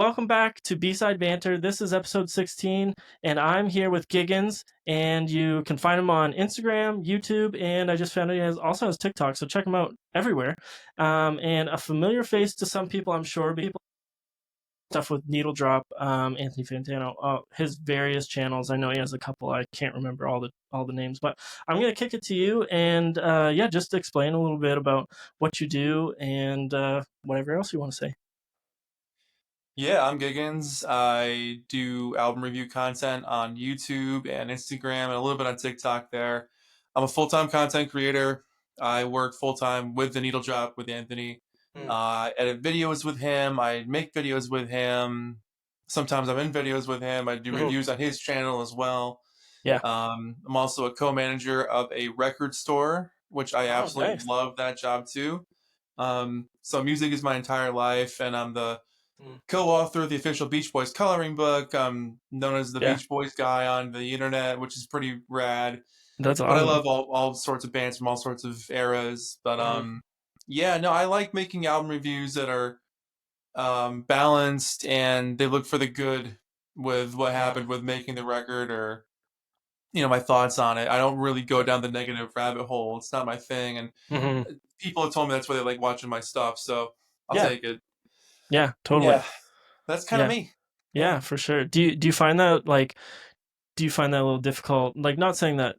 Welcome back to B-Side Banter. This is episode 16, and I'm here with Giggens, and you can find him on Instagram, YouTube, and I just found out he also has TikTok, so check him out everywhere. And a familiar face to some people, I'm sure, people stuff with Needle Drop, Anthony Fantano, his various channels. I know he has a couple. I can't remember all the names, but I'm gonna kick it to you, and yeah, just explain a little bit about what you do and whatever else you want to say. Yeah, I'm Giggins. I do album review content on YouTube and Instagram and a little bit on TikTok there. I'm a full-time content creator. I work full-time with the Needle Drop with Anthony. I edit videos with him. I make videos with him. Sometimes I'm in videos with him. I do Mhm. reviews on his channel as well. Yeah. I'm also a co-manager of a record store, which I Oh, absolutely nice. love that job too. So music is my entire life, and I'm the Mm. co-author of the official Beach Boys coloring book. I'm known as the Yeah, Beach Boys guy on the internet, which is pretty rad. that's But I awesome. love all sorts of bands from all sorts of eras. But Mhm. yeah, no, I like making album reviews that are balanced and they look for the good with what happened with making the record or my thoughts on it. I don't really go down the negative rabbit hole. It's not my thing, and Mhm. people have told me that's why they like watching my stuff. So I'll Yeah, take it. yeah, totally. Yeah, that's kind of Yeah, me. Yeah. yeah, for sure. Do you find that do you find that a little difficult? Like, not saying that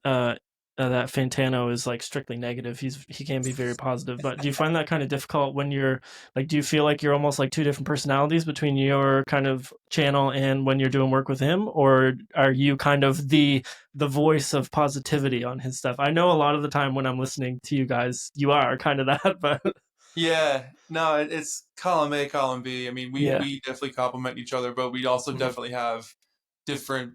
that Fantano is like strictly negative. He can be very positive, but do you find that kind of difficult when you're like, do you feel like you're almost like two different personalities between your kind of channel and when you're doing work with him, or are you kind of the voice of positivity on his stuff? I know a lot of the time when I'm listening to you guys, you are kind of that, but Yeah, no, it's column A, column B. I mean, we yeah. we definitely complement each other, but we also Mhm. definitely have different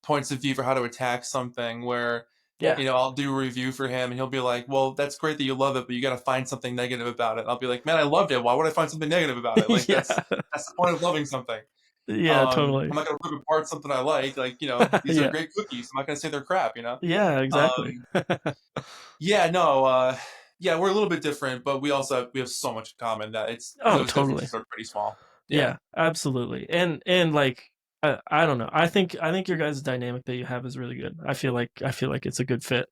points of view for how to attack something. Where Yeah. I'll do a review for him, and he'll be like, "Well, that's great that you love it, but you got to find something negative about it." And I'll be like, "Man, I loved it. Why would I find something negative about it? Like Yeah. that's the point of loving something. Yeah, I'm totally. not gonna rip apart something I like. Like these are Yeah. great cookies. I'm not gonna say they're crap. Yeah, exactly. Um, yeah, no, yeah, we're a little bit different, but we have so much in common that it's Oh, those totally. differences are pretty small. Yeah. Yeah, absolutely. And like I don't know. I think your guys' dynamic that you have is really good. I feel like it's a good fit.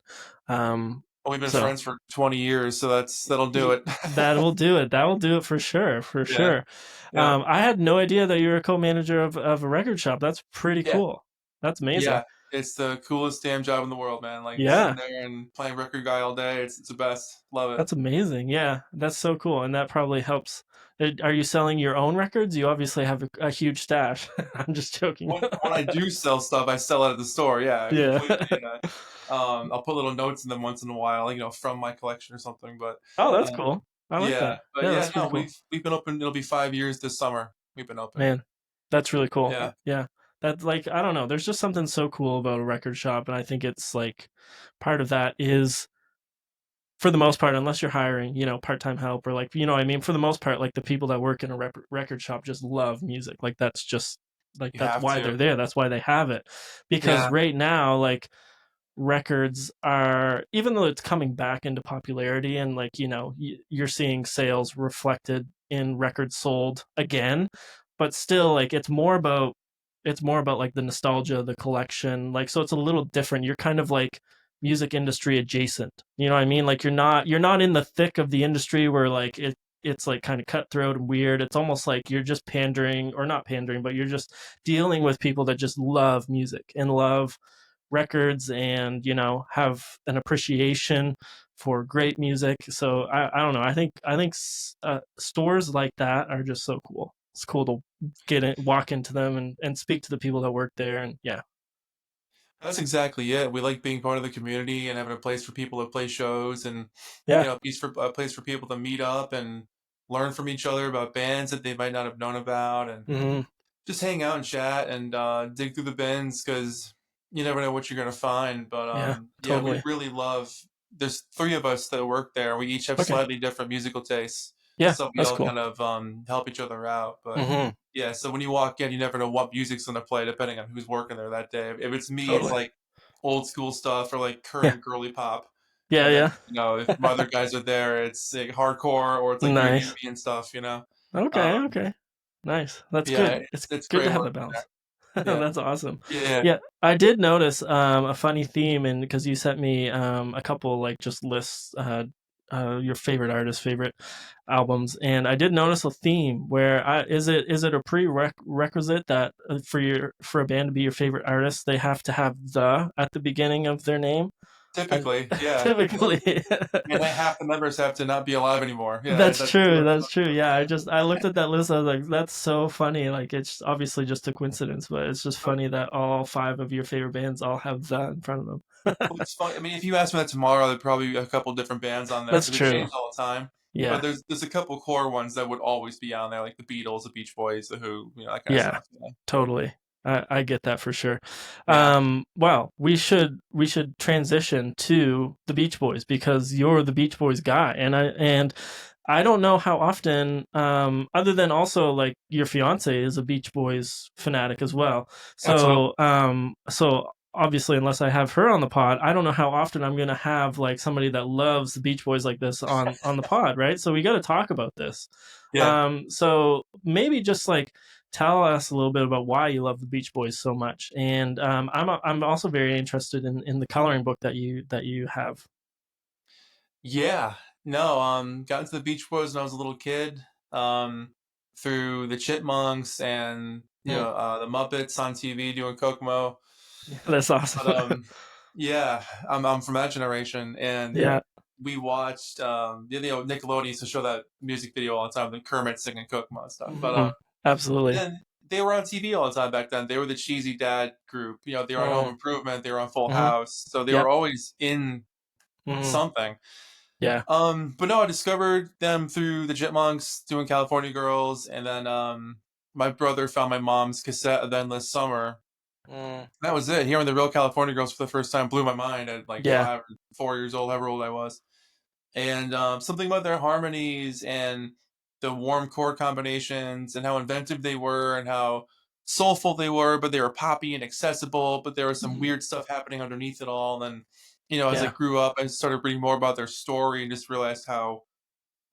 Well, we've been So friends for 20 years, so that'll do y- it. that will do it. That will do it for sure, for Yeah. sure. Yeah. I had no idea that you were a co-manager of a record shop. That's pretty Yeah. cool. That's amazing. Yeah. It's the coolest damn job in the world, man. Like sitting Yeah. there and playing record guy all day. It's the best. Love it. That's amazing. Yeah, that's so cool, and that probably helps. Are you selling your own records? You obviously have a huge stash. I'm just joking. When I do sell stuff, I sell it at the store. Yeah, Yeah. completely. Yeah. I'll put little notes in them once in a while, like, from my collection or something. But Oh, that's um, cool. I like yeah, that. but Yeah, yeah, that's really no, cool. we've been open. It'll be 5 years this summer. We've been open. Man, that's really cool. Yeah. Yeah. That's like, I don't know. There's just something so cool about a record shop, and I think it's like part of that is for the most part, unless you're hiring, part-time help or like, what I mean, for the most part, like the people that work in a record shop just love music. Like that's just like You that's have why to. they're there. That's why they have it. Because Yeah. right now, like records are, even though it's coming back into popularity and like you're seeing sales reflected in records sold again, but still like it's more about like the nostalgia, the collection, like, so it's a little different. You're kind of like music industry adjacent, you know what I mean? Like you're not in the thick of the industry where like it's like kind of cutthroat and weird. It's almost like you're just pandering, or not pandering, but you're just dealing with people that just love music and love records and have an appreciation for great music. So I don't know. I think stores like that are just so cool. It's cool to walk into them and speak to the people that work there, and yeah. That's exactly it. We like being part of the community and having a place for people to play shows and Yeah. a place for people to meet up and learn from each other about bands that they might not have known about and Hmm. just hang out and chat and dig through the bins because you never know what you're gonna find. But Yeah, yeah, we totally. really love. There's three of us that work there. We each have Okay. slightly different musical tastes, Yeah, so we that's all cool. kind of help each other out. But Hmm. yeah, so when you walk in, you never know what music's gonna play depending on who's working there that day. If it's me, it's Totally. like old school stuff or like Yeah. current girly pop. Yeah, And then, yeah. if my other guys are there, it's like hardcore or it's like really Nice. ambient stuff. Okay, Um, okay. Nice. That's Yeah, good. It's it's good to great have that working balance. there. Yeah, That's awesome. yeah, Yeah, I did notice a funny theme, and because you sent me a couple like just lists, your favorite artists, favorite albums, and I did notice a theme where is it a prerequisite that for a band to be your favorite artist, they have to have the at the beginning of their name? I, typically, yeah. typically. And half the members have to not be alive anymore. Yeah, That's that's true. what That's true. Yeah, I looked at that list. I was like, that's so funny. Like, it's obviously just a coincidence, but it's just funny that all five of your favorite bands all have that in front of them. well, it's funny. I mean, if you ask me that tomorrow, there'd probably be a couple different bands on there That's because they true. change all the time. But Yeah. there's a couple core ones that would always be on there, like the Beatles, the Beach Boys, the Who, that kind of Yeah. stuff. Yeah, Totally. I get that for sure. yeah, Well, we should transition to the Beach Boys because you're the Beach Boys guy, and I don't know how often, other than also like your fiance is a Beach Boys fanatic as well. absolutely. So obviously, unless I have her on the pod, I don't know how often I'm gonna have like somebody that loves the Beach Boys like this on the pod, right? So we got to talk about this. Yeah. So maybe just like tell us a little bit about why you love the Beach Boys so much, and I'm also very interested in the coloring book that you have. Yeah. No, got into the Beach Boys when I was a little kid, um, through the Chipmunks and Mm. the Muppets on TV doing Kokomo. That's But awesome. yeah, I'm from that generation, and Yeah. we watched Nickelodeon used to show that music video all the time, the Kermit singing Kokomo and stuff. But Mhm. Absolutely. then they were on TV all the time back then. They were the cheesy dad group. They were on Home Mm. Improvement. They were on Full Mhm. House. So they Yep. were always in Mhm. something. Yeah. But no, I discovered them through the Chipmunks doing California Girls, and then my brother found my mom's cassette of Endless Summer. Mm. That was it. Hearing the real California Girls for the first time blew my mind at like Yeah. 5 or 4 years old, however old I was. And something about their harmonies and the warm chord combinations and how inventive they were and how soulful they were, but they were poppy and accessible, but there was some Mhm. weird stuff happening underneath it all. And as I Yeah. grew up, I started reading more about their story and just realized how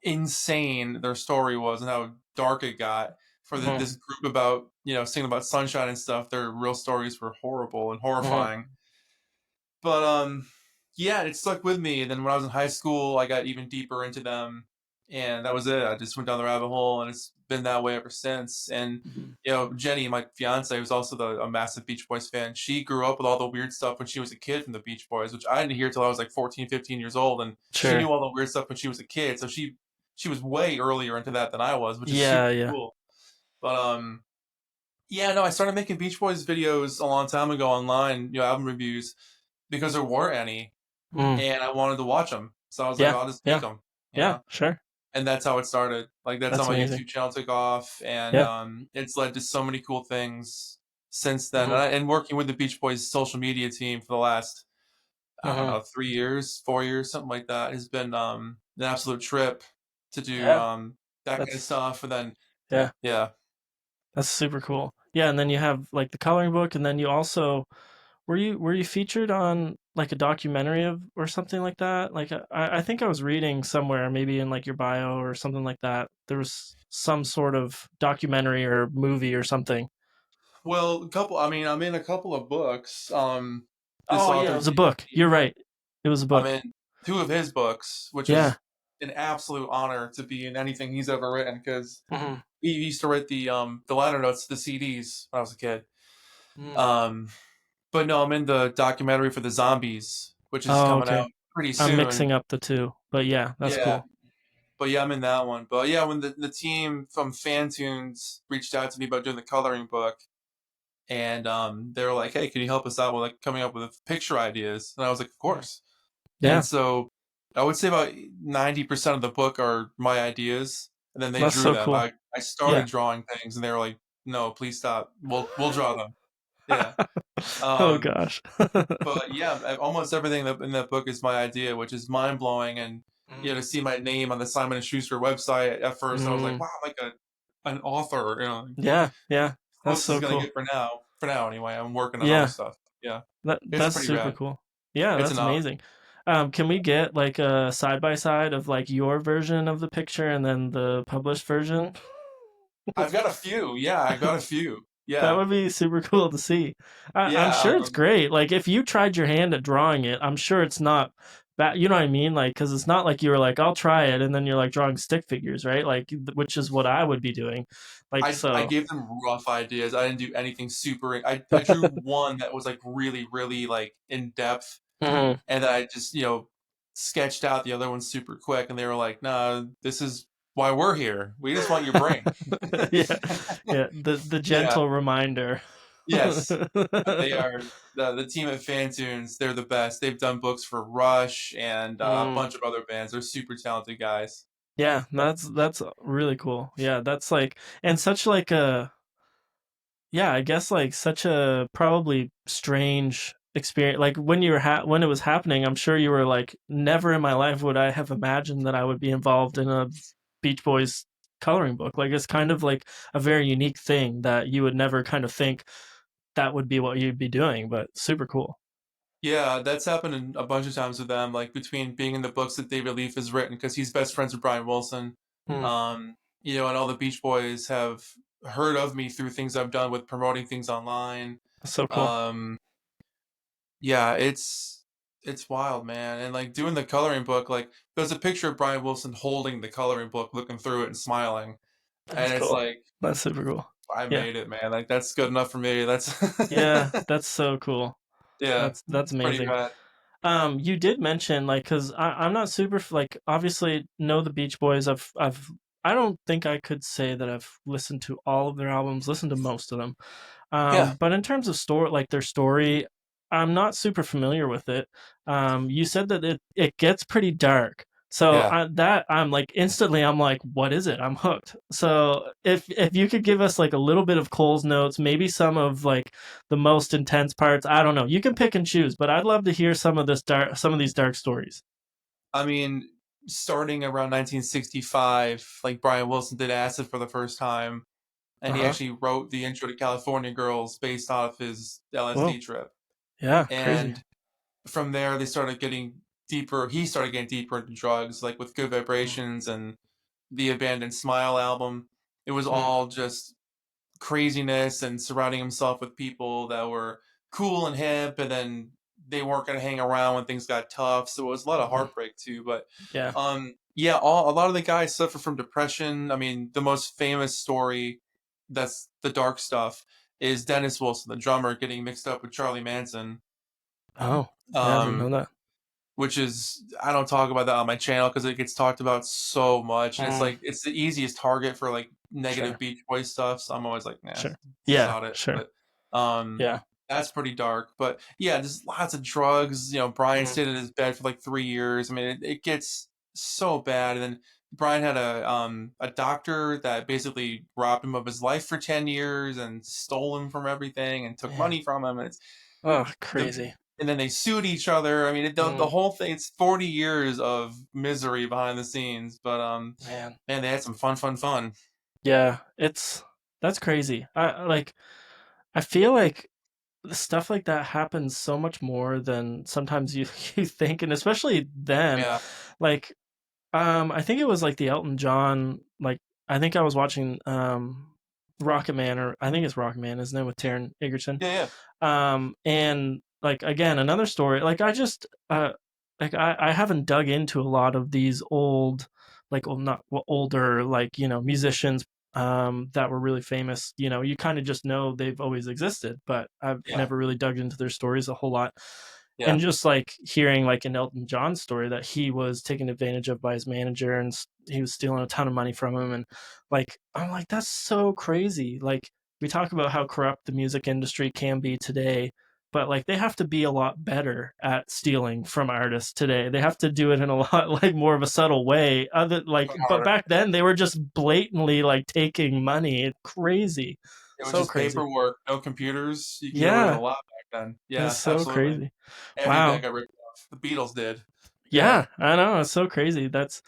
insane their story was and how dark it got for Mhm. this group about singing about sunshine and stuff. Their real stories were horrible and Mhm. horrifying. But yeah, it stuck with me. And then when I was in high school, I got even deeper into them, and that was it. I just went down the rabbit hole, and it's been that way ever since. And Mhm. Jenny, my fiance, who's also a massive Beach Boys fan, she grew up with all the weird stuff when she was a kid from the Beach Boys, which I didn't hear till I was like 14, 15 years old, and she Sure. knew all the weird stuff when she was a kid. So she was way earlier into that than I was, which is Yeah, super yeah. cool. But yeah, no, I started making Beach Boys videos a long time ago online, album reviews, because there weren't any, Mm. and I wanted to watch them. So I was like, Yeah. I'll just make Yeah. them, Yeah, sure. and that's how it started. Like that's how That's my amazing. YouTube channel took off, and Yeah. it's led to so many cool things since then. Mhm. And working with the Beach Boys social media team for the last, I don't Mhm. know, 3 years, 4 years, something like that, has been an absolute trip to do Yeah. that kind of That's stuff. And then yeah. yeah, That's super cool. Yeah, and then you have like the coloring book, and then you also were you featured on like a documentary of or something like that? Like I think I was reading somewhere, maybe in like your bio or something like that. There was some sort of documentary or movie or something. well, a couple. I mean, I'm in a couple of books. This Oh yeah, it author was a book. You're right. It was a I'm book. in two of his books, which Yeah. is an absolute honor to be in anything he's ever written because Mhm. he used to write the liner notes to the CDs when I was a kid. Mm. Um, but no, I'm in the documentary for the zombies, which is Oh, coming okay. out pretty I'm soon. mixing up the two, but yeah, that's Yeah, cool. but yeah, I'm in that one. But yeah, when the team from Fantunes reached out to me about doing the coloring book, and they were like, "Hey, can you help us out with like coming up with picture ideas?" And I was like, "Of Mm. course." And Yeah, so I would say about 90% of the book are my ideas, and then they that's drew so them. cool. I Yeah. started drawing things, and they were like, "No, please stop. We'll draw them." Yeah. Oh Um, gosh. but yeah, almost everything in that book is my idea, which is mind blowing. And Mm. to see my name on the Simon and Schuster website at first, I was like, Mm. "Wow, I'm like an author." Yeah, yeah. That's Closest is so gonna cool. get for now. For now, anyway. I'm working on other Yeah, stuff. Yeah, it's that's pretty super rad. cool. Yeah, It's an that's honor. amazing. Can we get like a side by side of like your version of the picture and then the published version? I've got a few. Yeah, I've got a few. That Yeah. would be super cool to see. I'm Yeah. sure it's great. Like if you tried your hand at drawing it, I'm sure it's not bad. You know what I mean? Like because it's not like you were like, I'll try it, and then you're like drawing stick figures, right? Like which is what I would be doing. Like I so. gave them rough ideas. I didn't do anything super. I drew one that was like really, really like in depth, Mhm. and then I just sketched out the other one super quick, and they were like, "No, this is why we're here. We just want your brain." Yeah, yeah. The Yeah. gentle reminder. Yes. They are the team at Fantunes. They're the best. They've done books for Rush and a Mm. bunch of other bands. They're super talented guys. Yeah, that's really cool. Yeah, that's like and such like a yeah, I guess like such a probably strange experience. Like when you were when it was happening, I'm sure you were like, never in my life would I have imagined that I would be involved in a Beach Boys coloring book. Like it's kind of like a very unique thing that you would never kind of think that would be what you'd be doing, but super cool. Yeah, that's happened a bunch of times with them, like between being in the books that David Leaf has written, because he's best friends with Brian Wilson. Hmm. And all the Beach Boys have heard of me through things I've done with promoting things online. So cool. Um, yeah, it's wild, man. And like doing the coloring book, like there's a picture of Brian Wilson holding the coloring book, looking through it and smiling. That's And it's cool. like, That's super cool. I Yeah. made it, man. Like that's good enough for me. That's Yeah, that's so cool. yeah, That's it's pretty amazing. rad. You did mention like because I'm not super like obviously know the Beach Boys. I don't think I could say that I've listened to all of their albums. Listened to most of them. Yeah, But in terms of story, like their story, I'm not super familiar with it. You said that it gets pretty dark. So yeah. I'm like instantly I'm like, what is it? I'm hooked. So if you could give us like a little bit of Cole's notes, maybe some of like the most intense parts. I don't know. You can pick and choose, but I'd love to hear some of these dark stories. I mean, starting around 1965, like Brian Wilson did acid for the first time, Uh and he huh. actually wrote the intro to California Girls based off his Whoa. LSD trip. Yeah. Crazy. And from there, they started getting deeper. He started getting deeper into drugs, like with Good Mm. Vibrations and the Abandoned Smile album. It was Mm. all just craziness and surrounding himself with people that were cool and hip, and then they weren't going to hang around when things got tough. So it was a lot of Mhm. heartbreak too. But Yeah. yeah, a lot of the guys suffer from depression. I mean, the most famous story, that's the dark stuff, is Dennis Wilson, the drummer, getting mixed up with Charlie Manson. Oh. Yeah. I didn't know Um, that. which is, I don't talk about that on my channel because it gets talked about so much, and it's Mm. like it's the easiest target for like negative Sure. Beach Boys stuff. So I'm always like, nah, Sure. Yeah. sod it. Sure. But um, Yeah. that's pretty dark. But yeah, there's lots of drugs. Brian Mm. stayed in his bed for like 3 years. I mean, it gets so bad. And then Brian had a doctor that basically robbed him of his life for 10 years and stole him from everything and took Man. money from him. And it's Oh, the crazy. and then they sued each other. I mean, the Mm. whole thing. It's 40 years of misery behind the scenes. But Man. man, they had some fun, fun, fun. Yeah, that's crazy. I feel like stuff like that happens so much more than sometimes you you think, and especially then, Yeah, like I think it was like the Elton John like I think I was watching Rocket Man or I think it's Rocket Man, isn't it, with Taron Egerton? yeah, yeah, And like again another story like I just like I haven't dug into a lot of these old like well, not well, older like musicians that were really famous. You kind of just know they've always existed, but I've yeah, never really dug into their stories a whole lot. yeah. And just like hearing like an Elton John story that he was taken advantage of by his manager and he was stealing a ton of money from him, and like I'm like that's so crazy. Like we talk about how corrupt the music industry can be today, but like they have to be a lot better at stealing from artists today. They have to do it in a lot like more of a subtle way. Other like, But but harder. back then they were just blatantly like taking money. Crazy, It was so just crazy. paperwork, no computers. You could get away with a Yeah, lot back then. it's Yeah, so absolutely. crazy. Every band Wow. got ripped off. The Beatles did. Yeah. Yeah, I know. It's so crazy. That's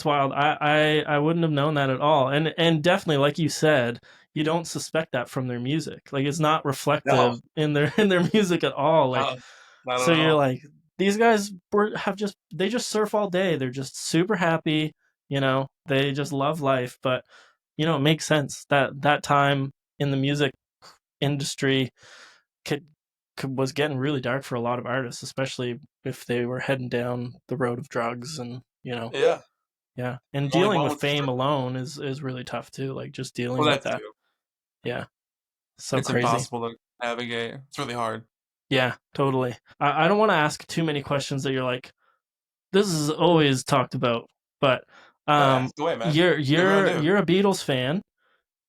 wild. I wouldn't have known that at all. And definitely, like you said, you don't suspect that from their music. Like it's not No, reflective in their in their music at all. Like no, not so at you're all. like these guys have just they just surf all day. They're just super happy. They just love life. But it makes sense that that time in the music industry could, was getting really dark for a lot of artists, especially if they were heading down the road of drugs and Yeah, yeah, and the only dealing one with with the fame strip. alone is really tough too. Like just dealing Well, with that that. too. Yeah, so It's crazy. impossible to navigate. It's really hard. Yeah, totally. I don't want to ask too many questions that you're like, this is always talked about, but No, um, ask away, man. you're What are we you're gonna do? you're a Beatles fan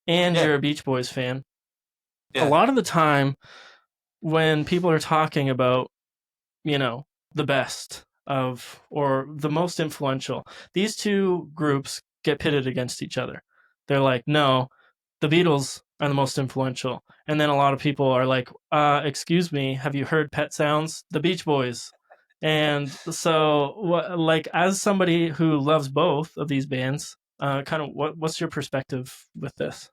and Yeah, you're a Beach Boys fan. A yeah. lot of the time, when people are talking about you know, the best of or the most influential. These two groups get pitted against each other. They're like, no, the Beatles are the most influential. And then a lot of people are like, excuse me, have you heard Pet Sounds? The Beach Boys. And so, like, as somebody who loves both of these bands, kind of what's your perspective with this?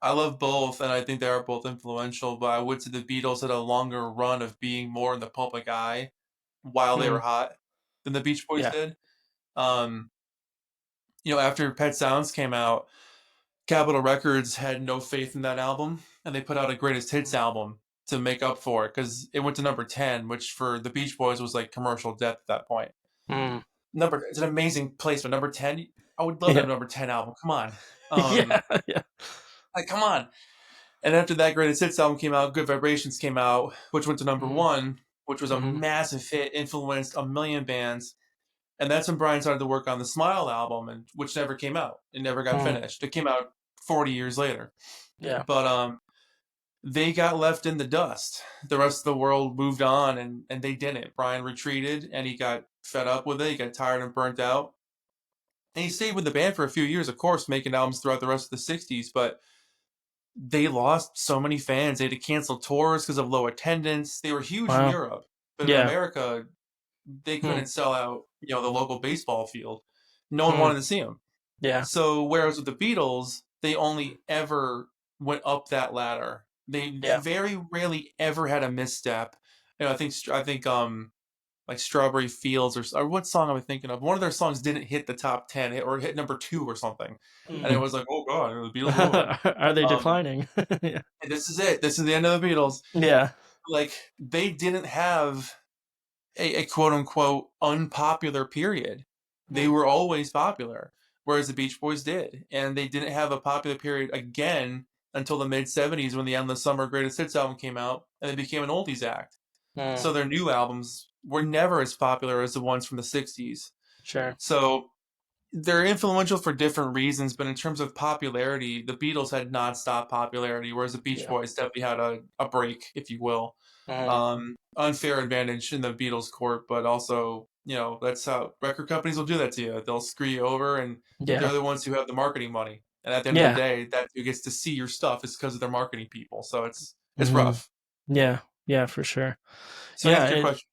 I love both, and I think they are both influential. But I would say the Beatles had a longer run of being more in the public eye while they were Mm, hot than the Beach Boys yeah. did. Um, after Pet Sounds came out, Capitol Records had no faith in that album, and they put out a greatest hits album to make up for it because it went to number 10, which for the Beach Boys was like commercial death at that point. Mm, It's an amazing placement. Number 10, I would love that yeah. number 10 album. Come on. Yeah. Yeah. Like, come on. And after that greatest hits album came out, Good Vibrations came out, which went to number Mm, 1, which was a hmm. massive hit, influenced a million bands. And that's when Brian started to work on the Smile album, and which never came out. It never got Mm, finished. It came out 40 years later. yeah. But they got left in the dust. The rest of the world moved on, and they didn't. Brian retreated, and he got fed up with it. He got tired and burnt out. And he stayed with the band for a few years, of course, making albums throughout the rest of the 60s. But they lost so many fans. They had to cancel tours because of low attendance. They were huge in Wow. Europe, but in Yeah. America, they Hmm. couldn't sell out, the local baseball field. No one Hmm. wanted to see them. Yeah. So whereas with the Beatles, they only ever went up that ladder. They Yeah. very rarely ever had a misstep. I think like Strawberry Fields or what song am I thinking of? One of their songs didn't hit the top 10 or hit number 2 or something. And it Mm. was like, oh God, the Beatles are over. Are they Um, declining? Yeah. and this is it. This is the end of the Beatles. Yeah. Like they didn't have a quote unquote unpopular period. They Mm. were always popular, whereas the Beach Boys did. And they didn't have a popular period again until the mid 70s when the Endless Summer Greatest Hits album came out and they became an oldies act. Mm. So their new albums were never as popular as the ones from the 60s. Sure. So they're influential for different reasons, but in terms of popularity, the Beatles had nonstop popularity, whereas the Beach Yeah. Boys definitely had a break, if you will. Mm. Unfair advantage in the Beatles' court, but also, that's how record companies will do that to you. They'll screw you over, and Yeah. they're the ones who have the marketing money. And at the end of the Yeah. day, that's who gets to see your stuff is because of their marketing people. So it's Hmm. rough. Yeah. Yeah. For sure. So Yeah. answer your question.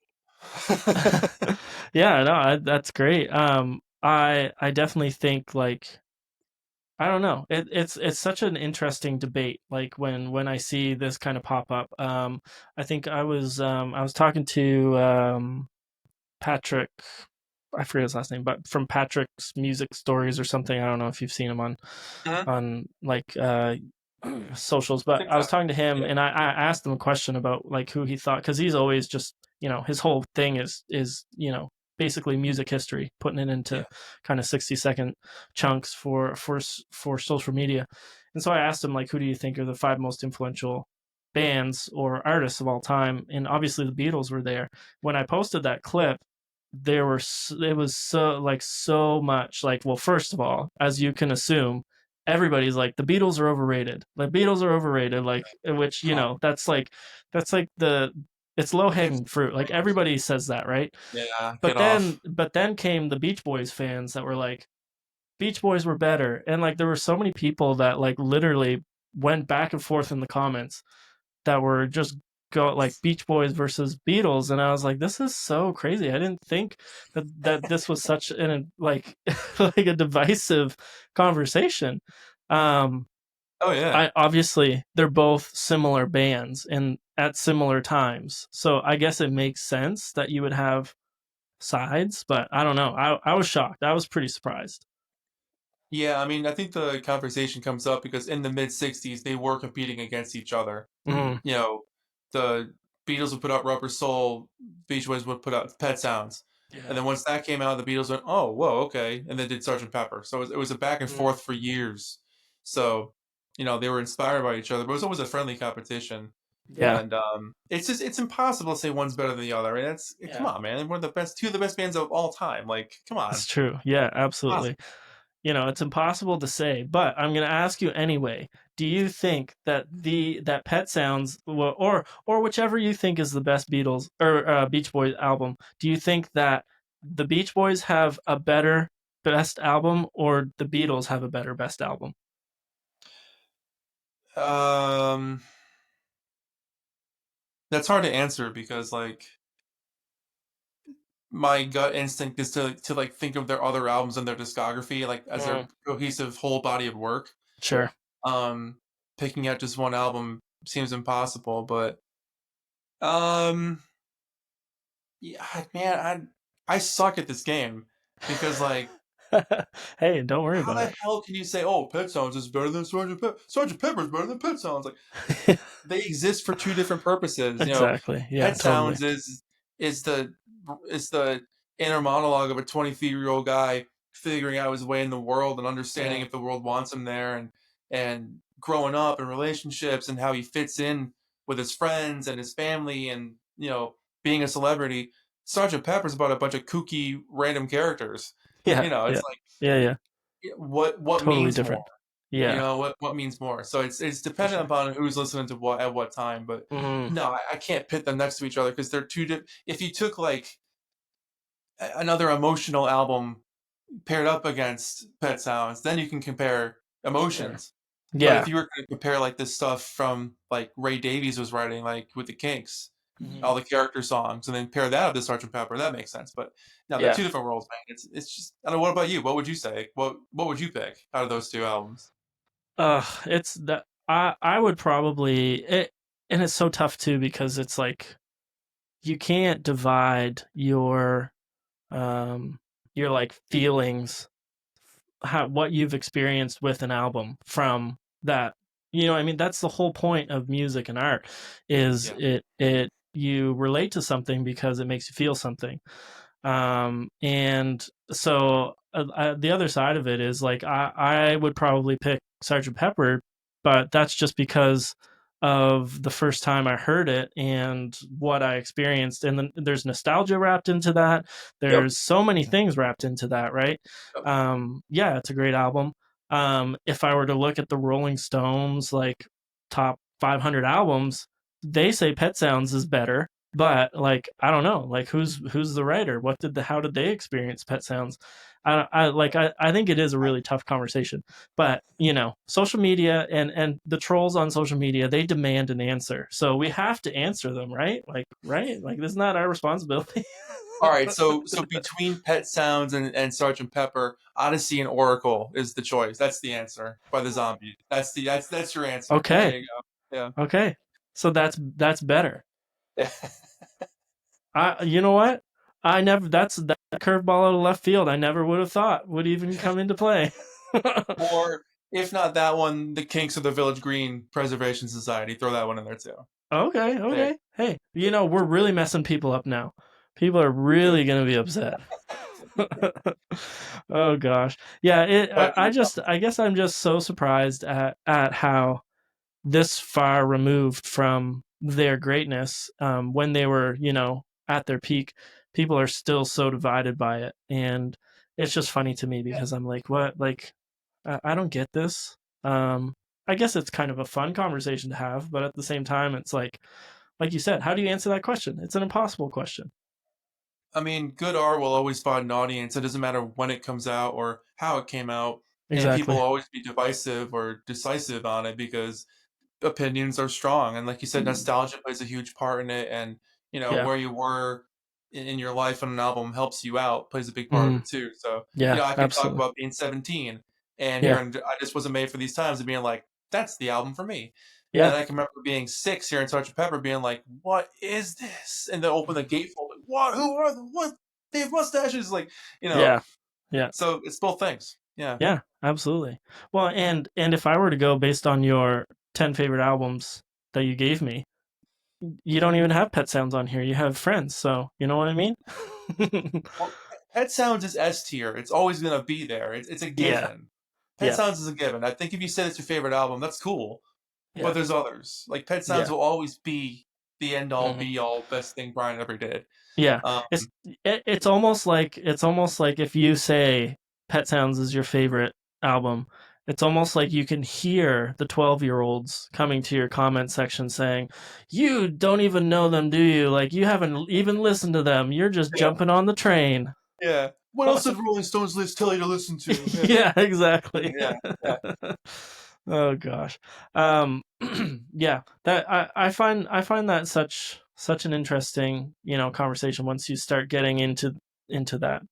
Yeah. No, that's great. I definitely think like I don't know. It's such an interesting debate. Like when I see this kind of pop up. I think I was talking to Patrick. I forget his last name, but from Patrick's Music Stories or something. I don't know if you've seen him Mhm. on like socials, but I was TikTok. talking to him Yeah. and I asked him a question about like who he thought because he's always just his whole thing is basically music history, putting it Yeah. into kind of 60-second chunks for social media. And so I asked him like, who do you think are the five most influential bands or artists of all time? And obviously the Beatles were there. When I posted that clip, it was so much like, well, first of all, as you can assume, everybody's like the Beatles are overrated. The Beatles are overrated, like which Come on. that's like the it's low It's hanging fruit. Like everybody says that, right? yeah, But get then off. but then came the Beach Boys fans that were like Beach Boys were better, and like there were so many people that like literally went back and forth in the comments that were just go like Beach Boys versus Beatles, and I was like, this is so crazy. I didn't think that this was such an like like a divisive conversation. Um, Oh yeah. I obviously they're both similar bands and at similar times, so I guess it makes sense that you would have sides, but I don't know. I was shocked. I was pretty surprised. Yeah, I mean, I think the conversation comes up because in the mid '60s they were competing against each other. Mm, You know, the Beatles would put out Rubber Soul, Beach Boys would put out Pet Sounds, and yeah. then once that came out, the Beatles went, "Oh, whoa, okay," and then did Sergeant Pepper. So it was a back and Mm, forth for years. So, they were inspired by each other, but it was always a friendly competition. yeah. And it's impossible to say one's better than the other. I mean, come Yeah. on, man. We're the best, two of the best bands of all time. Like, come on, It's true. Yeah, absolutely. possible. It's impossible to say, but I'm going to ask you anyway. Do you think that that Pet Sounds, or whichever you think is the best Beatles or Beach Boys album, do you think that the Beach Boys have a better best album, or the Beatles have a better best album? Um, that's hard to answer because like my gut instinct is to like think of their other albums and their discography like as their Mm, cohesive whole body of work. sure. Um, Picking out just one album seems impossible, but um, yeah, man, I suck at this game because like Hey, don't worry how about the hell can you say, oh, Pet Sounds is better than Sergeant Pepper's better than Pet Sounds? Like it. they exist for two different purposes. Exactly. Yeah, Pet totally. Sounds is the is the inner monologue of a 23-year-old guy figuring out his way in the world and understanding Mm, if the world wants him there and growing up and relationships and how he fits in with his friends and his family and being a celebrity. Sergeant Pepper's about a bunch of kooky random characters. yeah, It's yeah, like yeah, yeah. what Totally means more? different. Yeah. What means more? So it's For dependent sure. upon who's listening to what at what time. But Mhm. no, I can't pit them next to each other because they're if you took like another emotional album paired up against Pet Sounds, then you can compare Sure. emotions. But if Yeah. you were going to compare like this stuff from like Ray Davies was writing, like with the Kinks, Mhm. all the character songs, and then pair that up to Sergeant Pepper, that makes sense. But no, they're Yeah. two different worlds, man. It's just I don't know. What about you? What would you say? What would you pick out of those two albums? It's that I would probably it, and it's so tough too because it's like you can't divide um your like feelings, how what you've experienced with an album from that. I mean, that's the whole point of music and art is Yeah, it you relate to something because it makes you feel something. And so the other side of it is like I would probably pick Sergeant Pepper, but that's just because of the first time I heard it and what I experienced. And then there's nostalgia wrapped into that. yep, There's so many things wrapped into that, right? yep. Yeah, it's a great album. If I were to look at the Rolling Stones like top 500 albums, they say Pet Sounds is better, but like I don't know, like who's the writer? How did they experience Pet Sounds? I think it is a really tough conversation, but social media and the trolls on social media, they demand an answer, so we have to answer them, right? Like this is not our responsibility. All right, so between Pet Sounds and Sergeant Pepper, Odyssey and Oracle is the choice. That's the answer by the Zombies. That's your answer. There Okay, you go. okay, so that's better. Yeah. You know what? I never That's that curveball out of left field. I never would have thought would even come into play. Or if not that one, the Kinks of the Village Green Preservation Society. Throw that one in there too. Okay, There. okay. Hey, we're really messing people up now. People are really gonna be upset. Oh gosh, yeah. But I guess I'm just so surprised at how this far removed from their greatness, when they were, at their peak. People are still so divided by it, and it's just funny to me yeah, because I'm like, what? Like, I don't get this. Um, I guess it's kind of a fun conversation to have, but at the same time, it's like you said, how do you answer that question? It's an impossible question. I mean, good art will always find an audience. It doesn't matter when it comes out or how it came out, and people Exactly. will always be divisive or decisive on it because opinions are strong. And like you said, nostalgia plays a huge part in it. And, Yeah. where you were in your life when an album helps you out plays a big part of Mhm. it too. So, Yeah, I could talk absolutely. about being 17 and Yeah. hearing I just wasn't made for these times and being like, that's the album for me. And then Yeah. I can remember being 6 here in Sgt. Pepper being like, what is this? And then open the gatefold, like, what? Who are the what? They have mustaches, like, Yeah. Yeah. so it's both things. Yeah. Yeah, absolutely. Well, and if I were to go based on your 10 favorite albums that you gave me, you don't even have Pet Sounds on here. You have Friends, so you know what I mean? Well, Pet Sounds is S tier. It's always gonna be there. It's a Yeah, given. Pet yeah, Sounds is a given. I think if you said it's your favorite album, that's cool. But yeah, there's others. Like Pet Sounds yeah. will always be the end all Mhm. be all best thing Brian ever did. Yeah, Um, it's almost like if you say Pet Sounds is your favorite album, it's almost like you can hear the 12-year-olds coming to your comment section saying, "You don't even know them, do you? Like you haven't even listened to them. You're just yeah, jumping on the train." yeah. What else did Rolling Stones list tell you to listen to? Yeah, Yeah, exactly. yeah, yeah. Oh gosh. Yeah, that I find that such an interesting, conversation once you start getting into that,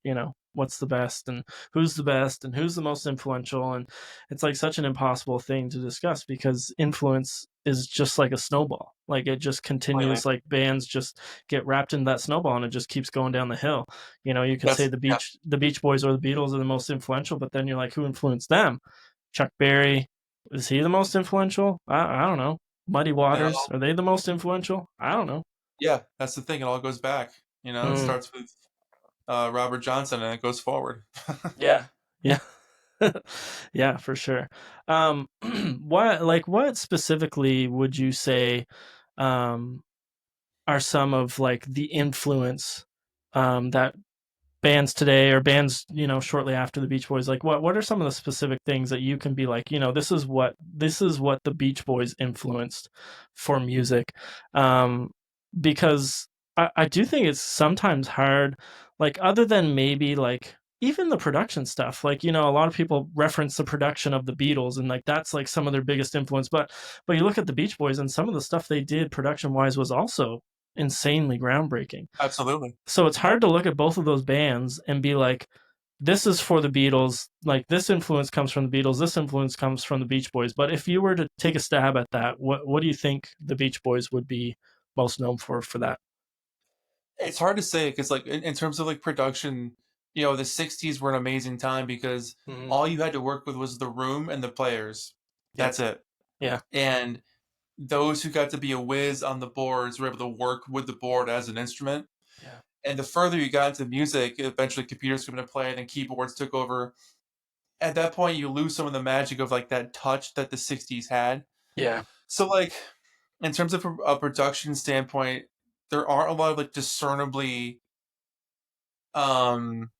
what's the best and who's the most influential, and it's like such an impossible thing to discuss because influence is just like a snowball. Like it just Completely. continues, like bands just get wrapped in that snowball and it just keeps going down the hill. You could say That's yeah, the Beach Boys or the Beatles are the most influential, but then you're like, who influenced them? Chuck Berry, is he the most influential? I don't know. Muddy and it Waters, all, are they the most influential? I don't know. yeah. That's the thing. It all goes back. It Mm, starts with Robert Johnson and it goes forward. yeah, yeah, yeah, for sure. What specifically would you say um, are some of like the influence that bands today or bands shortly after the Beach Boys, like what are some of the specific things that you can be like, this is what the Beach Boys influenced for music, because I do think it's sometimes hard, like other than maybe like even the production stuff, like a lot of people reference the production of the Beatles and like that's like some of their biggest influence, but you look at the Beach Boys and some of the stuff they did production wise was also insanely groundbreaking. Absolutely. So it's hard to look at both of those bands and be like, this is for the Beatles. Like this influence comes from the Beatles. This influence comes from the Beach Boys. But if you were to take a stab at that, what do you think the Beach Boys would be most known for that? It's hard to say because, like, in terms of like production, the '60s were an amazing time because Mm-hmm. all you had to work with was the room and the players. Yep. That's it. Yeah. And those who got to be a whiz on the boards were able to work with the board as an instrument. Yeah. And the further you got into music, eventually computers came into play, and then keyboards took over. At that point, you lose some of the magic of like that touch that the '60s had. Yeah. So, like, in terms of a production standpoint, there aren't a lot of like discernibly um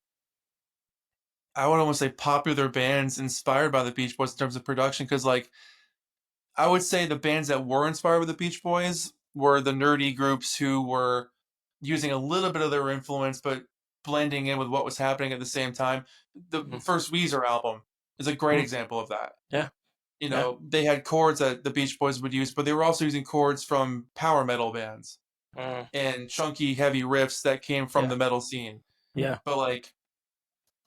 I would almost say popular bands inspired by the Beach Boys in terms of production, because like I would say the bands that were inspired with the Beach Boys were the nerdy groups who were using a little bit of their influence but blending in with what was happening at the same time. The Mm-hmm. first Weezer album is a great example of that. Yeah. Yeah. They had chords that the Beach Boys would use, but they were also using chords from power metal bands Mm, and chunky, heavy riffs that came from yeah. the metal scene. Yeah. But like,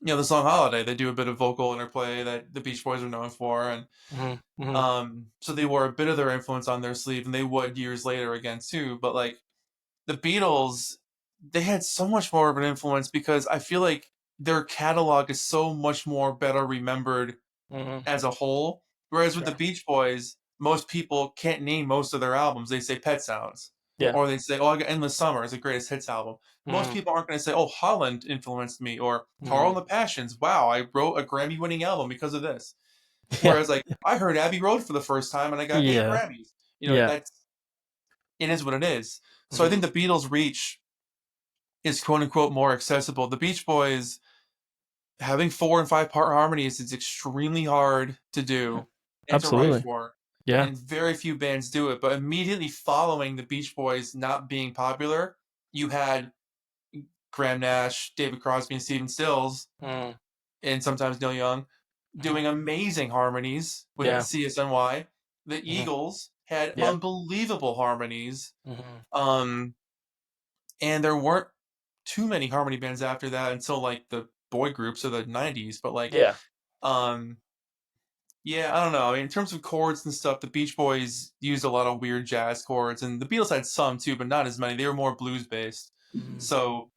the song "Holiday," they do a bit of vocal interplay that the Beach Boys are known for, and Mm-hmm. Mm-hmm. so they wore a bit of their influence on their sleeve, and they would years later again too. But like the Beatles, they had so much more of an influence because I feel like their catalog is so much more better remembered Mm-hmm. as a whole. Whereas with the Sure. Beach Boys, most people can't name most of their albums. They say Pet Sounds. Yeah. Or they say, "Oh, I got Endless Summer is the greatest hits album." Most Mm-hmm. people aren't going to say, "Oh, Holland influenced me," or "Carl Mm-hmm. and the Passions. Wow, I wrote a Grammy-winning album because of this." Yeah. Whereas, like, I heard Abbey Road for the first time and I got 8 Yeah. Grammys. Yeah. That's it is what it is. So I Mm-hmm. think the Beatles' reach is quote unquote more accessible. The Beach Boys having 4 and 5 part harmonies is extremely hard to Yeah. do and to write Absolutely. for, Yeah. and very few bands do it. But immediately following the Beach Boys not being popular, you had Graham Nash, David Crosby, and Stephen Stills, Mm-hmm. and sometimes Neil Young, doing amazing harmonies with Yeah. CSNY. The Mm-hmm. Eagles had Yeah. unbelievable harmonies. Mm-hmm. Um, and there weren't too many harmony bands after that until like the boy groups of the '90s. But like, Yeah. um, yeah, I don't know. I mean, in terms of chords and stuff, the Beach Boys used a lot of weird jazz chords, and the Beatles had some too, but not as many. They were more blues based, Mhm. so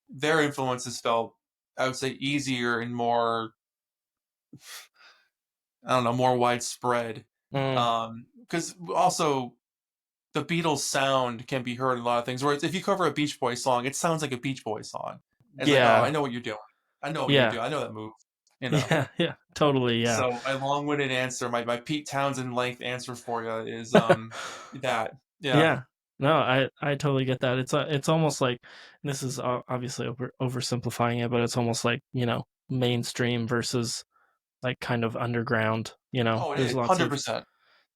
their influences felt, I would say, easier and more I don't know, more widespread. Mm, Because also the Beatles sound can be heard in a lot of things. Whereas if you cover a Beach Boys song, it sounds like a Beach Boys song. It's like, oh, I yeah, know what you're doing. I know what you're yeah, doing. I know that move. You know. yeah, yeah, totally, yeah. So my long-winded answer, my Pete Townsend length answer for you is that yeah. Yeah. No, I totally get that. It's almost like this is obviously oversimplifying it, but it's almost like, mainstream versus like kind of underground, Oh, it There's is lots of 100%,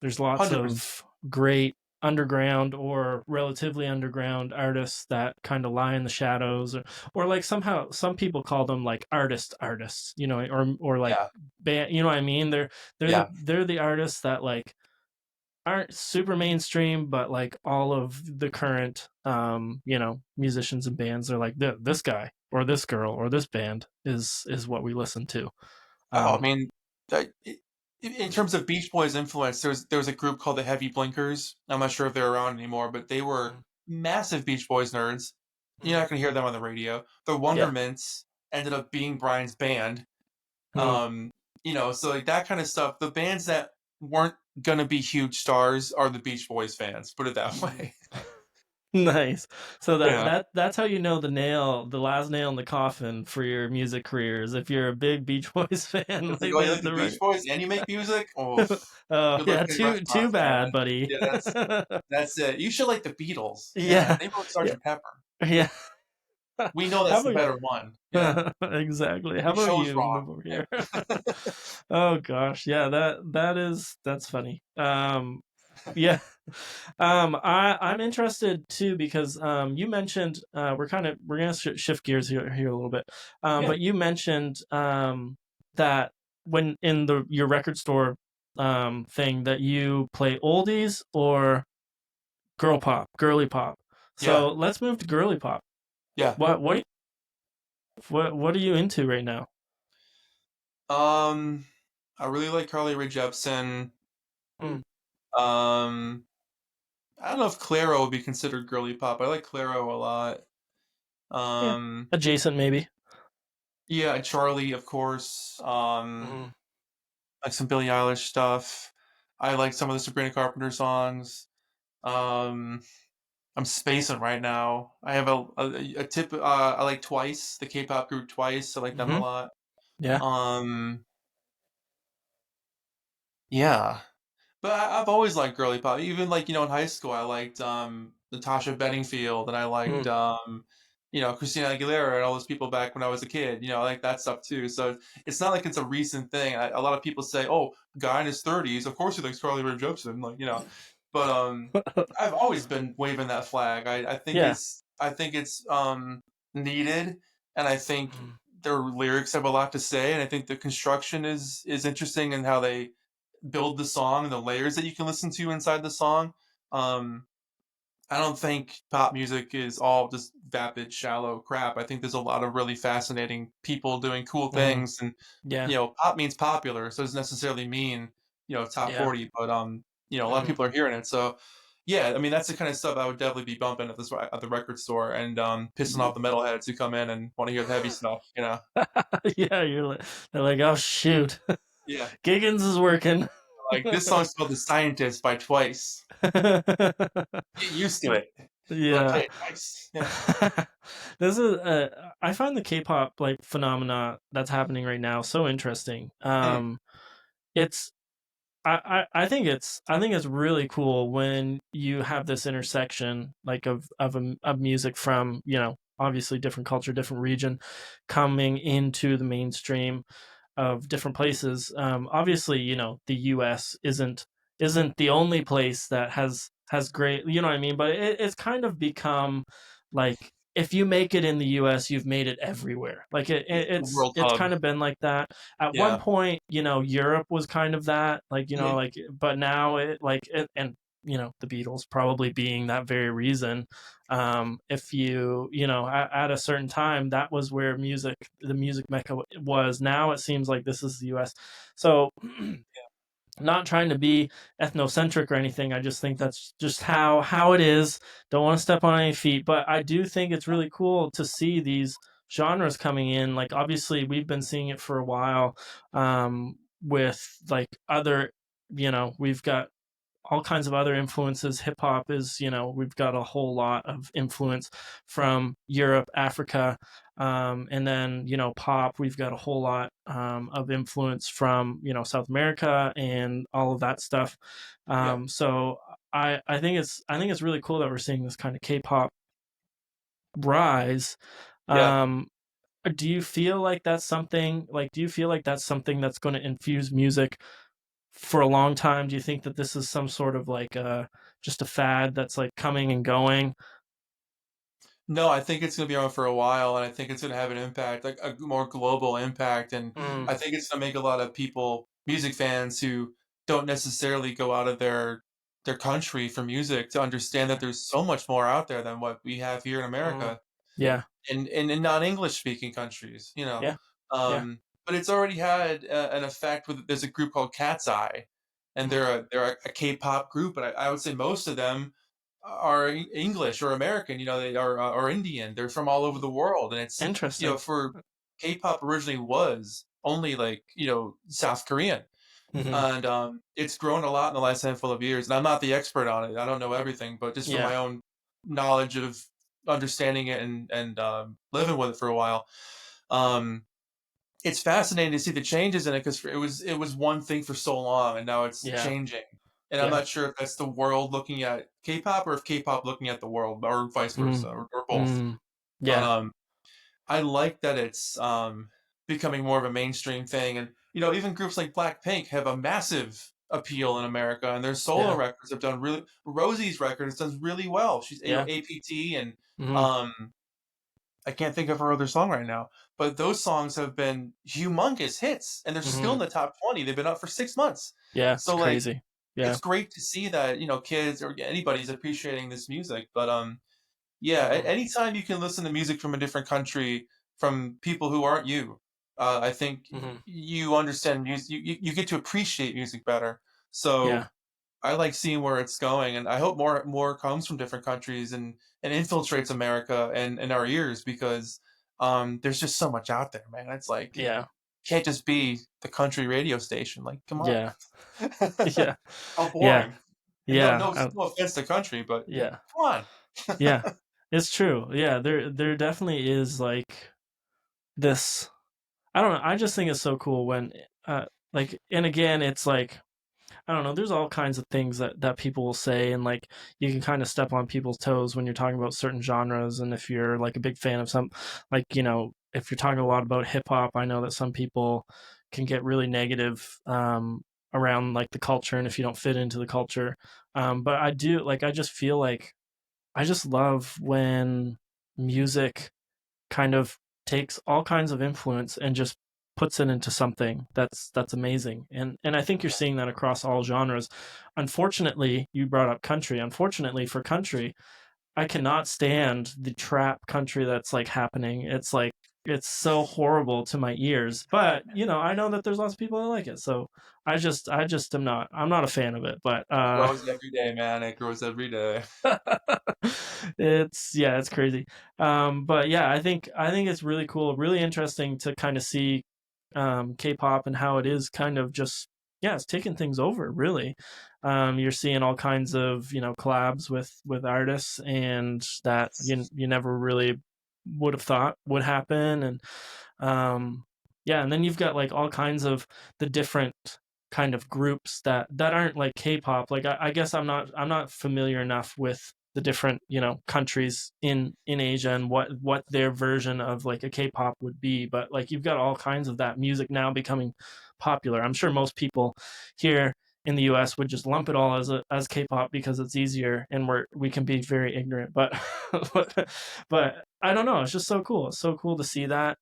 there's lots 100%. of great underground or relatively underground artists that kind of lie in the shadows, or like somehow some people call them like artists, or like Yeah, band, you know what I mean? yeah. They're the artists that like aren't super mainstream, but like all of the current musicians and bands are like this guy or this girl or this band is what we listen to. Oh, I um mean, in terms of Beach Boys influence, there was a group called the Heavy Blinkers. I'm not sure if they're around anymore, but they were massive Beach Boys nerds. You're not going to hear them on the radio. The yeah. Wondermints ended up being Brian's band. Mm. Um, so like that kind of stuff. The bands that weren't going to be huge stars are the Beach Boys fans. Put it that way. Nice. So Yeah. that's how you know the last nail in the coffin for your music careers. If you're a big Beach Boys fan, It's like, like oh, you like the the Beach right. Boys and you make music? Oh, Oh good luck yeah, getting too restaurants, man. bad, buddy. Yeah, that's it. You should like the Beatles. Yeah, Yeah, they wrote yeah, Sergeant Pepper. yeah. We know How that's the about better one. Yeah, exactly? How you about chose you? wrong. Move over here. Yeah. Oh gosh, yeah, that's funny. Yeah. I'm interested too because you mentioned we're gonna shift gears here a little bit. Yeah, But you mentioned that when in the your record store thing that you play oldies or girly pop. yeah, So let's move to girly pop. yeah. What are you into right now? Um, I really like Carly Rae Jepsen. Mm, I don't know if Clairo would be considered girly pop. I like Clairo a lot. yeah, Um, adjacent maybe. yeah, Charlie, of course. Mm, Like some Billie Eilish stuff. I like some of the Sabrina Carpenter songs. Um, I'm spacing right now. I have a tip. I like Twice, the K-pop group Twice. I like them a mm-hmm. lot. Yeah. Um, yeah. But I've always liked girly pop. Even like, in high school, I liked Natasha Bedingfield and I liked Mm, Christina Aguilera and all those people back when I was a kid. I like that stuff too. So it's not like it's a recent thing. A lot of people say, "Oh, guy in his 30s, of course he likes Carly Rae Jepsen," But I've always been waving that flag. I think yeah. it's needed, and I think Mm, their lyrics have a lot to say, and I think the construction is interesting in how they build the song, the layers that you can listen to inside the song. Um, I don't think pop music is all just vapid, shallow crap. I think there's a lot of really fascinating people doing cool mm, things, and yeah. pop means popular, so it doesn't necessarily mean top Yeah. 40, but a lot of Mm. people are hearing it. So yeah, I mean that's the kind of stuff I would definitely be bumping at the record store and pissing off the metalheads who come in and want to hear the heavy stuff. Yeah, they're like, oh shoot, Yeah, Giggins is working. like this song's called "The Scientist" by Twice. Get used to it. When I play Yeah. it twice. Yeah. This is I find the K-pop like phenomena that's happening right now so interesting. Mm, It's I think it's really cool when you have this intersection like of music from obviously different culture, different region, coming into the mainstream of different places. Obviously, the U.S. isn't the only place that has great, you know what I mean. But it's kind of become like if you make it in the U.S., you've made it everywhere. Like the World it's Hub. kind of been like that. At one Yeah. point, Europe was kind of that, like Mhm. but now and the Beatles probably being that very reason. If at a certain time that was where the music mecca was. Now it seems like this is the US. So not trying to be ethnocentric or anything. I just think that's just how it is. Don't want to step on any feet, but I do think it's really cool to see these genres coming in. Like obviously we've been seeing it for a while, with like other, we've got all kinds of other influences. Hip hop is, we've got a whole lot of influence from Europe, Africa, and then, pop, we've got a whole lot of influence from, South America and all of that stuff. Yeah, So I think it's really cool that we're seeing this kind of K-pop rise. yeah. Um, do you feel like that's something that's going to infuse music for a long time? Do you think that this is some sort of like just a fad that's like coming and going? No, I think it's gonna be around for a while, and I think it's gonna have an impact, like a more global impact, and Mm, I think it's gonna make a lot of people, music fans who don't necessarily go out of their country for music, to understand that there's so much more out there than what we have here in mm, America, yeah, and in non-English speaking countries, you know. yeah, yeah, But it's already had an effect with. There's a group called Cat's Eye, and mm, they're a K-pop group, but I would say most of them are English or American. You know, they are or Indian. They're from all over the world, and it's, interesting. for K-pop originally was only like, South Korean, Hmm. and it's grown a lot in the last handful of years. And I'm not the expert on it. I don't know everything, but just from Yeah, my own knowledge of understanding it and living with it for a while. Um, it's fascinating to see the changes in it, because it was one thing for so long, and now it's yeah, changing. And I'm yeah, not sure if that's the world looking at K-pop, or if K-pop looking at the world, or vice mm, versa, or both. mm, But yeah, I like that it's becoming more of a mainstream thing, and even groups like Blackpink have a massive appeal in America, and their solo yeah, records have done really. Rosie's records does really well. She's, yeah, APT, and hmm, um I can't think of her other song right now, but those songs have been humongous hits, and they're still hmm, in the top 20. They've been up for 6 months. yeah, it's So, like, crazy. it's Yeah, great to see that, kids or anybody's appreciating this music. But yeah, hmm, anytime you can listen to music from a different country, from people who aren't you, I think hmm, you understand music. You get to appreciate music better. So yeah, I like seeing where it's going, and I hope more comes from different countries, and infiltrates America and our ears, because there's just so much out there, man. It's like, yeah, can't just be the country radio station. Like, come on. yeah, yeah, How yeah, boring. And no, yeah, no, no offense to country, but yeah, come on. yeah. It's true. Yeah, there definitely is like this. I don't know. I just think it's so cool when, like, and again, it's like, I don't know. There's all kinds of things that people will say, and like you can kind of step on people's toes when you're talking about certain genres. And if you're like a big fan of some, like, if you're talking a lot about hip hop, I know that some people can get really negative, around like the culture, and if you don't fit into the culture. But I do like. I just feel like I just love when music kind of takes all kinds of influence and just puts it into something that's amazing. And I think you're seeing that across all genres. Unfortunately, you brought up country. Unfortunately for country, I cannot stand the trap country that's like happening. It's like it's so horrible to my ears. But, I know that there's lots of people that like it. So I just I'm not a fan of it. But It grows every day, man. It grows every day. it's crazy. But yeah, I think it's really cool, really interesting to kind of see K-pop and how it is kind of just, yeah, it's taking things over really. You're seeing all kinds of, collabs with artists, and that you never really would have thought would happen. And yeah, and then you've got like all kinds of the different kind of groups that aren't like K-pop. Like I guess I'm not familiar enough with the different, countries in Asia, and what their version of like a K-pop would be. But like you've got all kinds of that music now becoming popular. I'm sure most people here in the US would just lump it all as K-pop because it's easier, and we can be very ignorant. But but I don't know. It's just so cool. It's so cool to see that.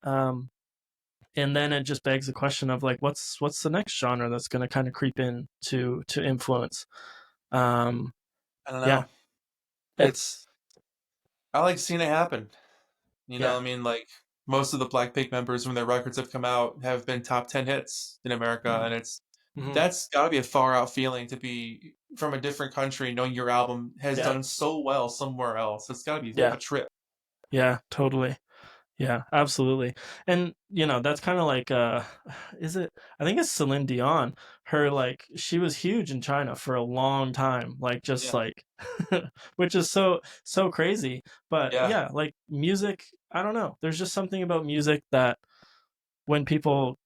And then it just begs the question of like, what's the next genre that's going to kind of creep in to influence. Um, I don't yeah, know. it's It's I like seeing it happen. yeah, I mean, like, most of the Blackpink members, when their records have come out, have been top 10 hits in America, mm-hmm, and it's mm-hmm, that's got to be a far out feeling, to be from a different country, knowing your album has yeah, done so well somewhere else. It's got to be yeah, a trip. yeah, totally. Yeah, absolutely. And that's kind of like is it I think it's Celine Dion. Her like she was huge in China for a long time, like just Yeah, like which is so crazy. But yeah, yeah, like music, I don't know. There's just something about music that when people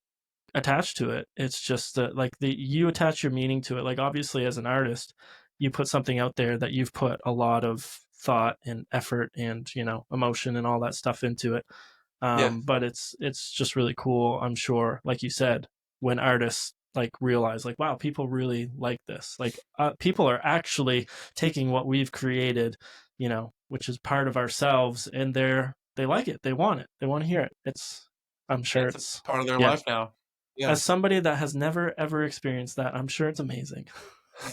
attached to it. It's just that like the you attach your meaning to it. Like obviously as an artist, you put something out there that you've put a lot of thought and effort and emotion and all that stuff into it. yeah. But it's just really cool. I'm sure, like you said, when artists like realize like wow people really like this like people are actually taking what we've created which is part of ourselves and they like it, they want to hear it. It's I'm Yeah, sure it's a it's part of their yeah, life now. Yeah, as somebody that has never ever experienced that, I'm sure it's amazing.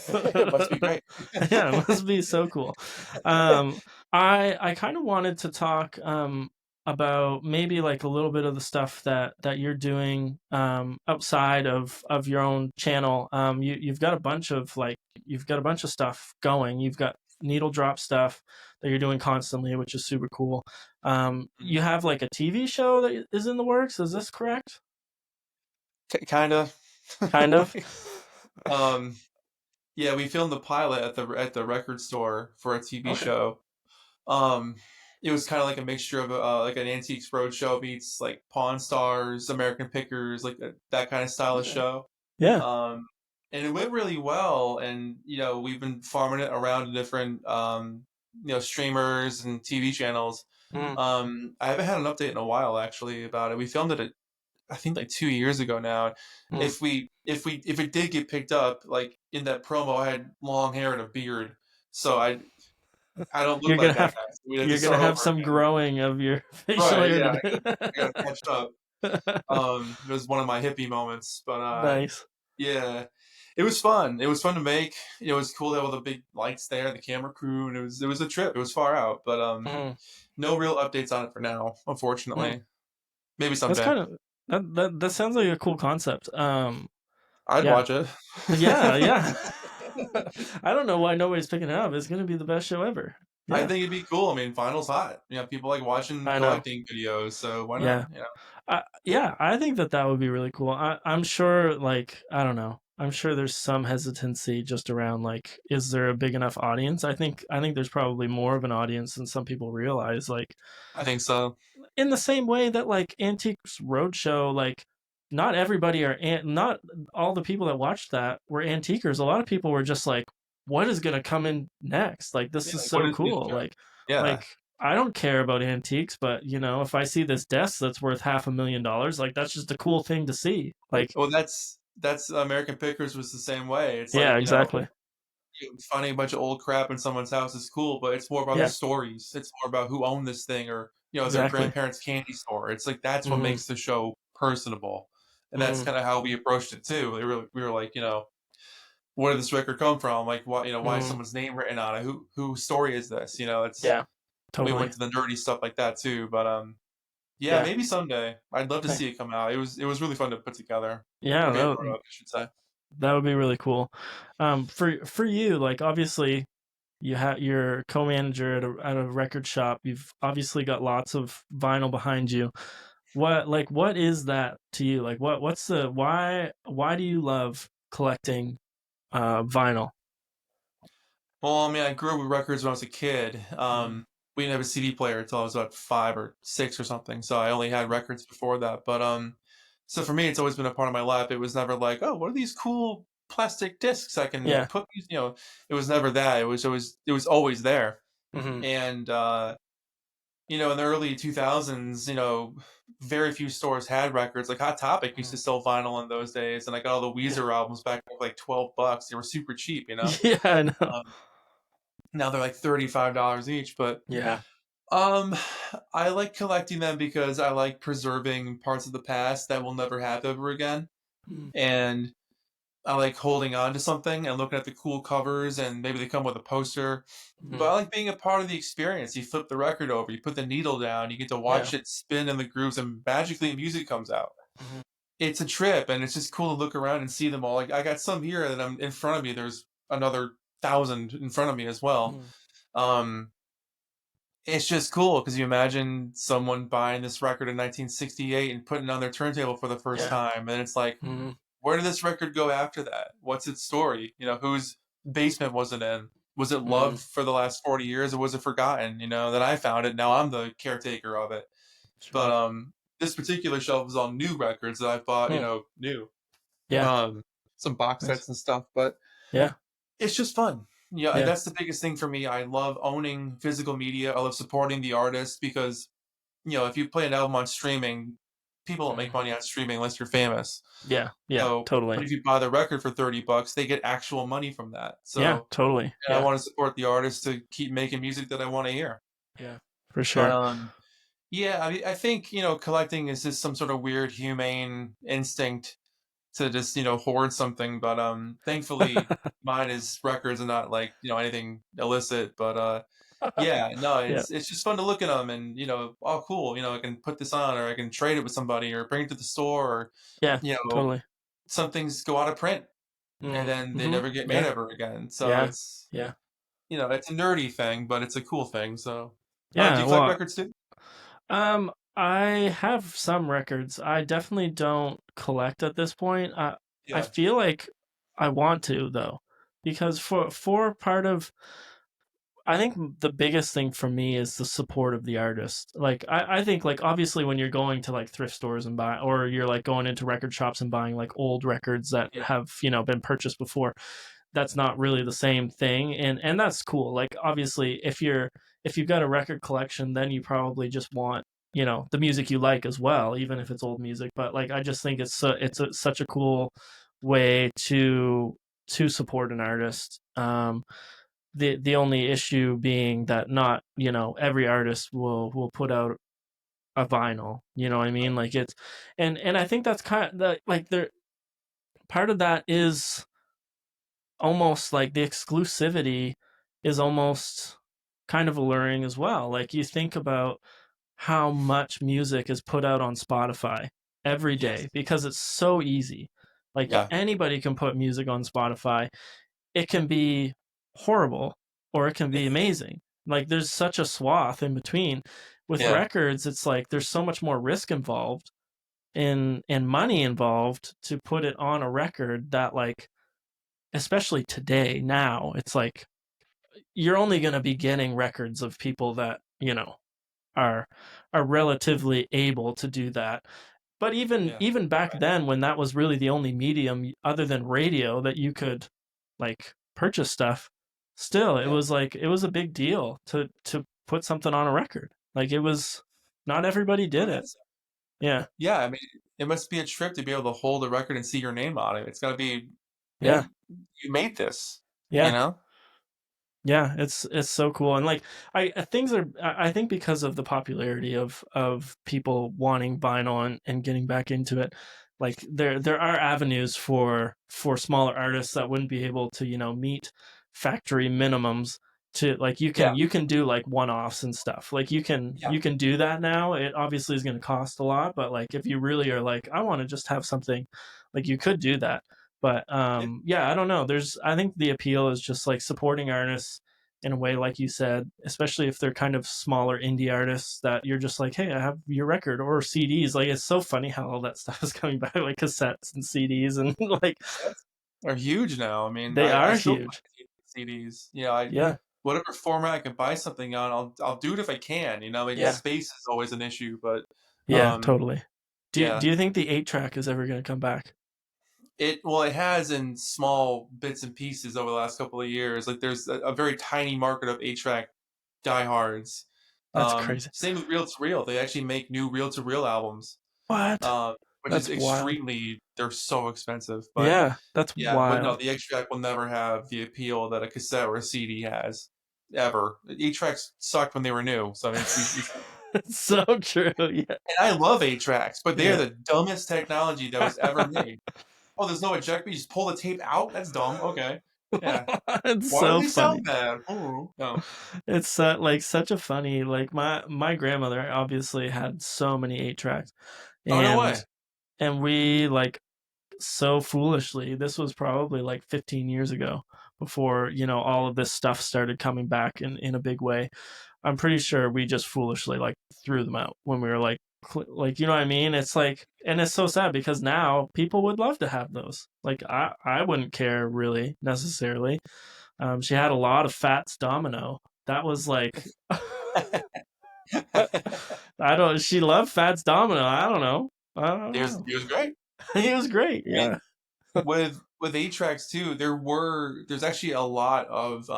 it must be great. Yeah, it must be so cool. Um, I kind of wanted to talk about maybe like a little bit of the stuff that you're doing outside of your own channel. You've got a bunch of stuff going. You've got needle drop stuff that you're doing constantly, which is super cool. You have like a TV show that is in the works. Is this correct? Kind of. Kind of. um, yeah, we filmed the pilot at the record store for a TV Okay. show. Um, it was kind of like a mixture of like an Antiques Roadshow meets like Pawn Stars, American Pickers, like that kind of style of Okay. show. Yeah. Um, and it went really well. And we've been farming it around to different streamers and TV channels. Mm, I haven't had an update in a while actually about it. We filmed it I think like 2 years ago now. mm. If it did get picked up, like in that promo, I had long hair and a beard, so I don't look You're like gonna that have guy. So we had to you're gonna start have over some again. growing of your facial Right? hair Yeah, to I got to catch up. do. It was one of my hippie moments, but Nice. yeah, it was fun. It was fun to make. It was cool to have all the big lights there, the camera crew, and it was a trip. It was far out, but Mhm, no real updates on it for now, mhm. unfortunately. Maybe That's someday. kind of that sounds like a cool concept. I'd Yeah. watch it. Yeah, yeah. I don't know why nobody's picking it up. It's gonna be the best show ever. I Yeah, think it'd be cool. I mean, vinyl's hot. People like watching I know. collecting videos, so why not? Yeah. Yeah, I think that would be really cool. I'm sure, like, I don't know. I'm sure there's some hesitancy just around like, is there a big enough audience? I think there's probably more of an audience than some people realize. Like, I think so. in the same way that like Antiques Roadshow, like, not all the people that watched that were antiquers. A lot of people were just like, what is gonna come in next? Like, this Yeah, is like what so is the cool. show? Yeah. Like I don't care about antiques, but if I see this desk that's worth $500,000, like that's just a cool thing to see. Like, Well, that's American Pickers was the same way. It's yeah, like exactly. finding a bunch of old crap in someone's house is cool, but it's more about the Yeah, stories. It's more about who owned this thing, or their exactly. grandparents' candy store. It's like that's what Hmm. makes the show personable, and that's Hmm. kind of how we approached it too. We were like, where did this record come from? Like, why is Hmm. someone's name written on it? Whose story is this? It's Yeah, we totally. went to the nerdy stuff like that too. But yeah, Yeah. maybe someday. I'd love to Okay. see it come out. It was really fun to put together or Yeah, get wrote up, I should say. that would be really cool. For you, like obviously you're co-manager at a record shop. You've obviously got lots of vinyl behind you. What is that to you? Like what's the why do you love collecting vinyl? Well, I mean, I grew up with records when I was a kid. Mm. We didn't have a CD player until I was about 5 or 6 or something, so I only had records before that. But so for me, it's always been a part of my life. It was never like, oh, what are these cool plastic discs I can Yeah. put these. It was never that. It was always there. Hmm. And in the early 2000s, very few stores had records. Like Hot Topic used to sell vinyl in those days, and I got all the Yeah. Weezer albums back for like $12. They were super cheap. Yeah, I know. Um, Now they're like $35 each, but Yeah. um, I like collecting them because I like preserving parts of the past that will never happen ever again, Mm. and I like holding on to something and looking at the cool covers, and maybe they come with a poster. But Mhm. I like being a part of the experience. You flip the record over, you put the needle down, you get to Yeah. watch it spin in the grooves, and magically music comes out. Mhm. It's a trip, and it's just cool to look around and see them all. Like I got some here that I'm in front of me. There's another 1,000 in front of me as well. Mhm. Um, it's just cool because you imagine someone buying this record in 1968 and putting it on their turntable for the first Yeah. time, and it's like, Mm-hmm. where did this record go after that? What's its story? Whose basement was it in? Was it Mm-hmm. loved for the last 40 years, or was it forgotten? That I found it. Now I'm the caretaker of it. But Sure. this particular shelf is all new records that I bought, Hmm. new. Yeah. Um, some box Nice. sets and stuff, but Yeah. it's just fun. Yeah, Yeah. that's the biggest thing for me. I love owning physical media. I love supporting the artist because, if you play an album on streaming, people don't make Mm-hmm. money on streaming unless you're famous. Yeah. Yeah. So, Totally. but if you buy the record for $30, they get actual money from that. Yeah. So, Totally. I Yeah. want to support the artist to keep making music that I want to hear. Yeah. For But sure. yeah, I mean, I think collecting is just some sort of weird humane instinct to just hoard something. But thankfully, mine is records and not like anything illicit. But yeah, no, Yeah. it's just fun to look at them and oh cool, I can put this on or I can trade it with somebody or bring it to the store or Yeah. you know Totally. some things go out of print and then they Mm-hmm. never get made Yeah. ever again. So Yeah. it's Yeah. it's a nerdy thing, but it's a cool thing. So do Yeah. you collect Well, records too? I have some records. I definitely don't collect at this point. I Yeah. feel like I want to though, because for part of I think the biggest thing for me is the support of the artist. Like I think like obviously when you're going to like thrift stores and buy or you're like going into record shops and buying like old records that Yeah. have, been purchased before, that's not really the same thing and that's cool. Like obviously if you've got a record collection, then you probably just want, the music you like as well, even if it's old music. But like I just think such a cool way to support an artist. The only issue being that not, every artist will put out a vinyl, you know what I mean? Like it's and I think that's kind of like there part of that is almost like the exclusivity is almost kind of alluring as well. Like you think about how much music is put out on Spotify every Yes. day because it's so easy. Like Yeah. anybody can put music on Spotify. It can be horrible or it can be amazing. Like there's such a swath in between. With Yeah. records, it's like there's so much more risk involved and money involved to put it on a record that like especially today now it's like you're only going to be getting records of people that are are relatively able to do that. But even Yeah. even back Right. then when that was really the only medium other than radio that you could like purchase stuff, still it Yeah. was like it was a big deal to put something on a record. Like it was not everybody No, did it it. is. Yeah. Yeah, I mean, it must be a trip to be able to hold a record and see your name on it. It's got to be, Yeah. man, you made this, you Yeah. know? Yeah, it's so cool, and like things are. I think because of the popularity of people wanting vinyl and getting back into it, like there are avenues for smaller artists that wouldn't be able to meet factory minimums to like Yeah. you can do like one offs and stuff. Like Yeah. you can do that now. It obviously is going to cost a lot, but like if you really are like I want to just have something, like you could do that. But Yeah. yeah, I don't know. I think the appeal is just like supporting artists in a way, like you said, especially if they're kind of smaller indie artists that you're just like, hey, I have your record or CDs. Like it's so funny how all that stuff is coming back, like cassettes and CDs, and like Cassettes are huge now. I mean, they I are still huge. buy CDs. I Yeah, whatever format I can buy something on, I'll do it if I can. Maybe yeah, space is always an issue, but yeah, um, totally. Do yeah. you think the 8 track is ever going to come back? It has in small bits and pieces over the last couple of years. Like there's a very tiny market of 8-track diehards. That's crazy. Same with reel to reel. They actually make new reel to reel albums, What? which is That's wild. extremely. They're so expensive, but Yeah, that's yeah, but no, wild. the 8-track will never have the appeal that a cassette or a CD has ever. 8-tracks sucked when they were new, so I mean, It's so true. Yeah, and I love 8-tracks, but they are yeah. the dumbest technology that was ever made. Oh, there's no eject. You just pull the tape out. That's dumb. Okay, yeah. It's Why do so they sound funny. bad? Oh no. It's like such a funny like my grandmother obviously had so many 8 tracks, Oh no way. and we like so foolishly, this was probably like 15 years ago, before all of this stuff started coming back in a big way. I'm pretty sure we just foolishly like threw them out when we were like you know what I mean? It's like, and it's so sad because now people would love to have those. Like I wouldn't care really necessarily. She had a lot of Fats Domino. That was like I don't. She loved Fats Domino. I don't know. I don't know. He was great. He was great. I mean, Yeah. with 8 tracks too, there's actually a lot of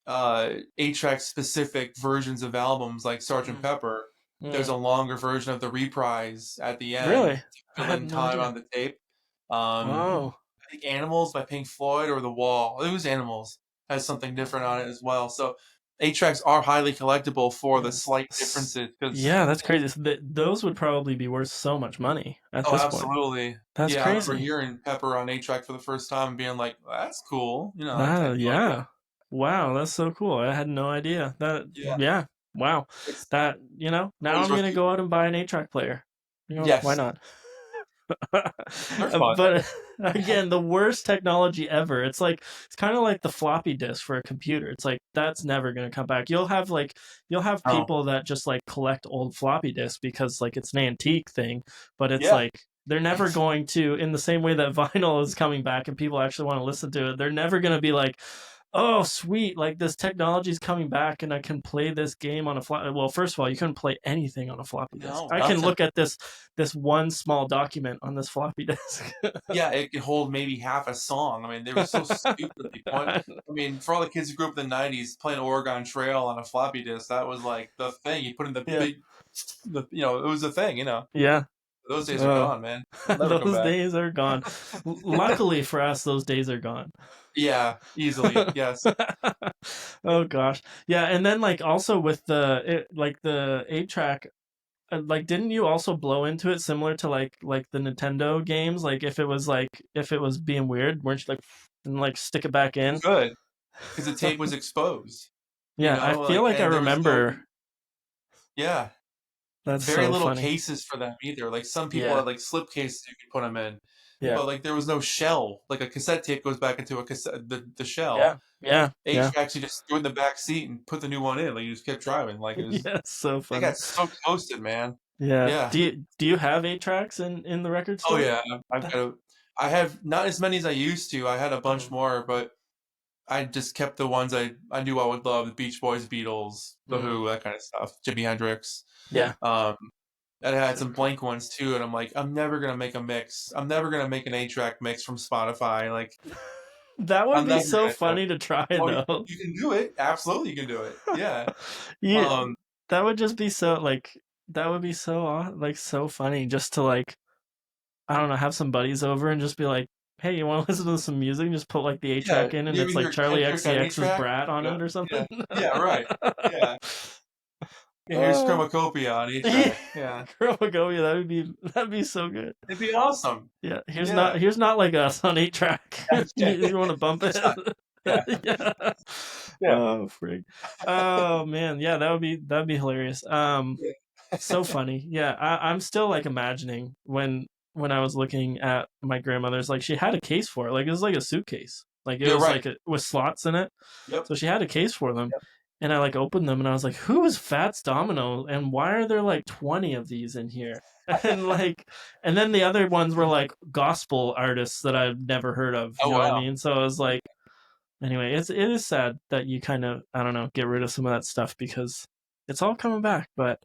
8 track specific versions of albums like Sergeant Mm, Pepper. There's mm. a longer version of the reprise at the end Really? to I fill had in no time idea. on the tape. Um, Oh. I think Animals by Pink Floyd or The Wall. It was Animals has something different on it as well. So 8 tracks are highly collectible for the Yeah. slight differences because Yeah, that's crazy. Those would probably be worth so much money at oh, this point. absolutely. That's Yeah, I remember crazy. hearing Pepper on 8 track for the first time and being like, "That's cool." I had no idea. Yeah. Wow, that's so cool. I had no idea. Yeah, Yeah. Wow. it's That, now always I'm worth gonna go keeping. out and buy an 8-track player. Why Yes, not? they're fun. But again, the worst technology ever. It's kind of like the floppy disk for a computer. It's like that's never going to come back. You'll have Oh, people that just like collect old floppy disks because like it's an antique thing, but it's yeah. like they're never going to, in the same way that vinyl is coming back and people actually want to listen to it, they're never going to be like, oh sweet, like this technology is coming back and I can play this game on a floppy. Well, first of all, you couldn't play anything on a floppy disk. No, I can nothing. look at this one small document on this floppy disk. Yeah, it could hold maybe half a song. I mean, they were so stupidly point. I mean, for all the kids who grew up in the '90s, playing Oregon Trail on a floppy disk, that was like the thing. You put in the Yeah, big, it was a thing. yeah. Those days are uh, gone, man. They'll never come those back. days are gone. Luckily for us, those days are gone. Yeah, easily. Yes. Oh gosh, yeah. And then like also with the 8-track, like didn't you also blow into it similar to like the Nintendo games? Like if it was being weird, weren't you like and like stick it back You in? could, because the tape was exposed. Yeah, I feel like I And there was no, remember. yeah, That's very so little funny. cases for them either. Like some people Yeah, had like slip cases you could put them in, yeah, but like there was no shell. Like a cassette tape goes back into a cassette, the shell. yeah, yeah, Eight yeah. tracks you just threw in the back seat and put the new one in. Like you just kept driving. Like it was, Yeah, it's so they funny. got so toasted, man. Yeah. Yeah. Do you have 8-tracks in the record Oh store? yeah. I've got a, I have not as many as I used to. I had a bunch Mm, more, but I just kept the ones I knew I would love: the Beach Boys, Beatles, the mm. Who, that kind of stuff. Jimi Hendrix. Yeah. Um, and I had some Super cool. blank ones too. And I'm like, I'm never gonna make a mix. I'm never gonna make an 8 track mix from Spotify. Like That would I'm be never so gonna do it. funny to try Well, though. you can do it. Absolutely, you can do it. Yeah. you Um, that would just be so like that would be so like so funny just to like I don't know, have some buddies over and just be like, "Hey, you want to listen to some music?" And just put like the 8-track yeah. in and You ever it's like hear Charlie Kendrick on XCX's 8 track? Brat on it or Yeah. something. Yeah. Right. Yeah. Yeah, here's uh, Chromacopia on 8 yeah. track. Yeah. Chromagonia, that'd be so good. It'd be awesome. Yeah, Yeah. here's not like us on 8-track. Yeah. You want to bump it? Just not. Yeah. Yeah. Yeah. Oh frig. Oh man, yeah, that'd be hilarious. So Yeah. funny. Yeah, I'm still like imagining when I was looking at my grandmother's, like she had a case for it. Like it was like a suitcase. Like it You're was right. like with slots in it. Yep. So she had a case for them. Yep. And I like opened them and I was like, who is Fats Domino? And why are there like 20 of these in here? And like and then the other ones were like gospel artists that I've never heard of. You Oh know what I wow. mean? So I was like, anyway, it is sad that you kind of, I don't know, get rid of some of that stuff because it's all coming back, but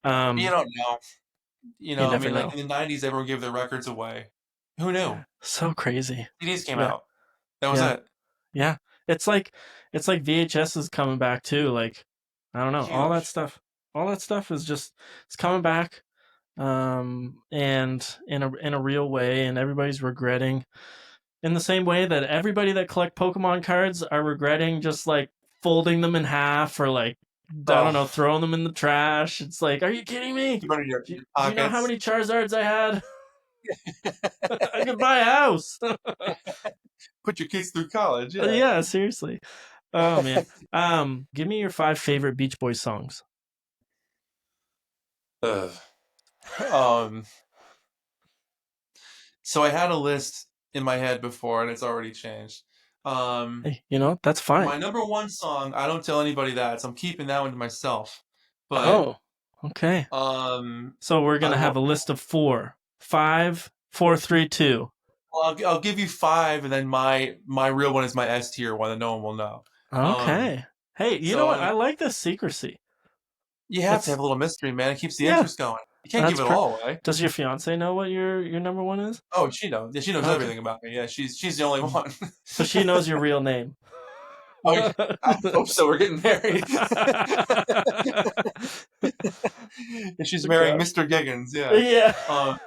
You um don't know. you I never mean, like know. in the '90s, everyone gave their records away. Who knew? Yeah. So crazy. CDs came Yeah. out. That was Yeah. it. Yeah. It's like VHS is coming back too. Like I don't know, all that Huge. stuff. All that stuff is just it's coming back and in a real way and everybody's regretting in the same way that everybody that collect Pokemon cards are regretting just like folding them in half or like I don't Oh, know, throwing them in the trash. It's like, are you kidding me? keep it in Do your you know how pockets. many Charizards I had? I could buy a house. Put your kids through college. Yeah. Yeah, seriously. Oh man. Give me your 5 favorite Beach Boys songs. Ugh. Um. So I had a list in my head before, and it's already changed. Um, Hey, that's fine. my number one song, I don't tell anybody that, so I'm keeping that one to myself. But Oh, okay. um, So we're I gonna have will. a list of four, five, four, three, two. I'll give you five, and then my real one is my S tier one that no one will know. Um, Okay. Hey, you know so what? I like this secrecy. you have to That's have a little mystery, man. It keeps the Yeah, interest going. You can't give that's it per. all away. Does your fiance know what your number one is? Oh, she knows. Yeah, she knows Okay. everything about me. Yeah, she's the only one. So she knows your real name. Oh, I hope so. We're getting married. And she's marrying God. Mr. Giggins. Yeah. Yeah. Um,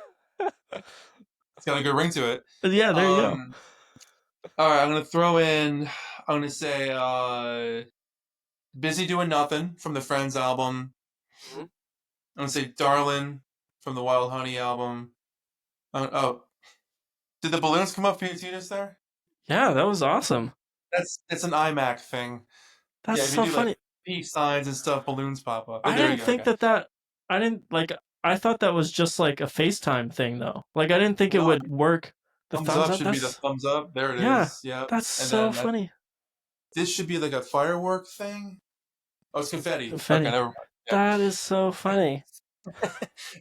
it's got a good ring to it. Yeah, there you go. Um, all right, I'm gonna throw in. I'm gonna say "Busy Doing Nothing" from the Friends album. Mhm. I'm gonna say "Darlin'" from the Wild Honey album. Oh, did the balloons come up for you too just there? Yeah, that was awesome. It's an iMac thing. That's Yeah, if you so do like funny. peace signs and stuff, balloons pop up. I There you didn't go. think Okay. that I didn't like I thought that was just like a FaceTime thing though. Like I didn't think it No, would work the thumbs thumbs up up. should be the That's thumbs up. There it Yeah. is. Yep. That's And so then funny. this should be like a firework thing. Oh, it's confetti. Okay, Confetti. never mind. Yeah. That is so funny.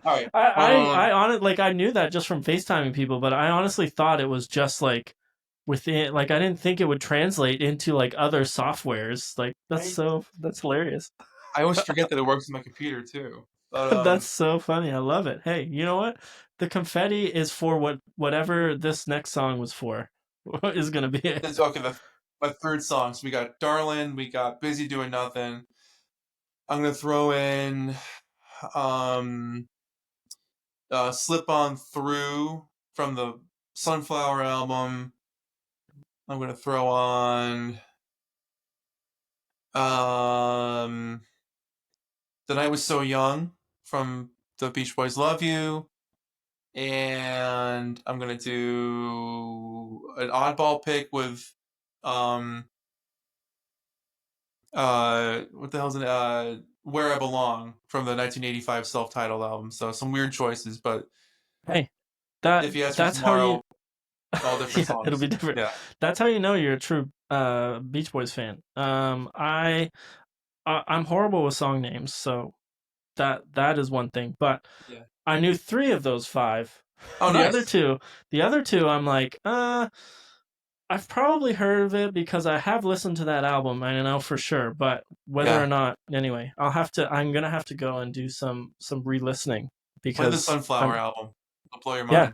All right. I knew that just from FaceTiming people, but I honestly thought it was just like within like I didn't think it would translate into like other softwares. Like Right. that's hilarious. I always forget that it works with my computer too. But That's so funny. I love it. Hey, you know what? The confetti is for whatever this next song was for. Is gonna be it. this okay. My third song. So we got "Darlin'," we got "Busy Doing Nothing." I'm gonna throw in um, "Slip On Through" from the Sunflower album. I'm gonna throw on um, "The Night Was So Young" from the Beach Boys. "Love You." And I'm gonna do an oddball pick with um what the hell's it "Where I Belong" from the 1985 self-titled album. So some weird choices, but Hey, that if you ask me that's how you tomorrow, all different yeah, it'll songs. be different. Yeah, That's how you know you're a true Beach Boys fan. I'm horrible with song names, so that is one thing. But yeah. I knew three of those five. Oh, The other nice. two, the other two, I'm like, I've probably heard of it because I have listened to that album. I know for sure, but whether or Yeah, not, anyway, I'm gonna have to go and do some re-listening play the because Sunflower album. It'll blow your yeah, mind.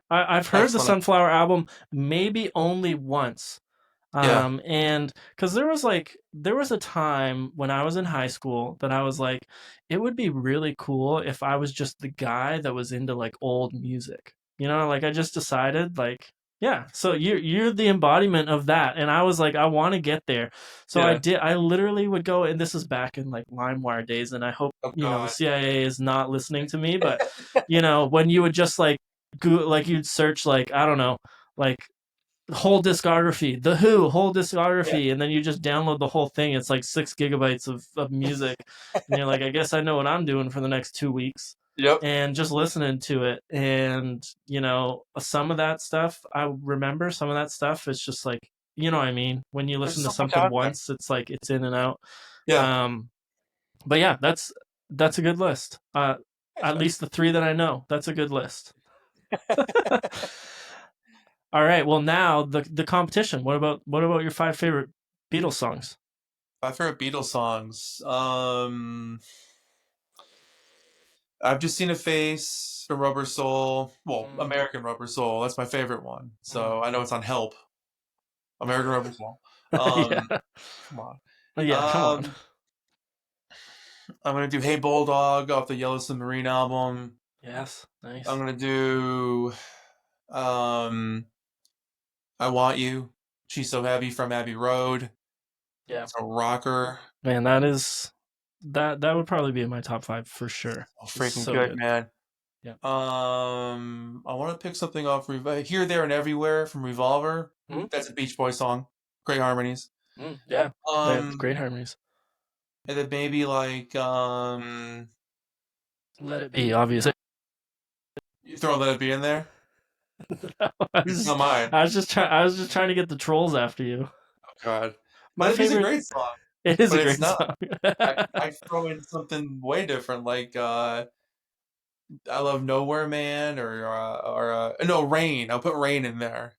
I've heard the Excellent. Sunflower album maybe only once. Yeah, And because there was a time when I was in high school that I was like, it would be really cool if I was just the guy that was into like old music. Like I just decided like, yeah, so you're the embodiment of that. And I was like, I want to get there. So yeah. I literally would go, and this is back in like LimeWire days, and I hope, Oh the God. CIA is not listening to me, but when you would just like like you'd search like, I don't know, like whole discography, the Who whole Yeah. discography, and then you just download the whole thing. It's like 6 gigabytes of music, and you're like, I guess I know what I'm doing for the next 2 weeks, Yep. and just listening to it. And some of that stuff I remember. Some of that stuff it's just like, what I mean. When you There's listen to so much something out there. once, it's like it's in and out. Yeah. Um, but yeah, that's a good list. Thanks, At man. least the three that I know. That's a good list. All right. Well, now the competition. What about your five favorite Beatles songs? My favorite Beatles songs. I've just seen a face from Rubber Soul. Well, Mm, American Rubber Soul. That's my favorite one. mm. So I know it's on Help. American Rubber Soul. Um, Yeah. come on. Yeah. Come on. Um, I'm gonna do Hey Bulldog off the Yellow Submarine album. Yes. I'm Nice. gonna do um, I Want You. She's So Heavy from Abbey Road. Yeah. It's a rocker. Man, that would probably be in my top five for sure. Oh, It's freaking so good, good. man. Yeah. I want to pick something off Here, There, and Everywhere from Revolver. Mm, That's a Beach Boy song. Great harmonies. yeah. That's Um, great harmonies. and then maybe like Let it be, obviously. you throw Let It Be in there. It's not mine. I was just trying to get the trolls after you. Oh God, My that is a favorite. great song, It is but a it's great not. song. I throw in something way different, like I love Nowhere Man or no Rain. I'll put Rain in there.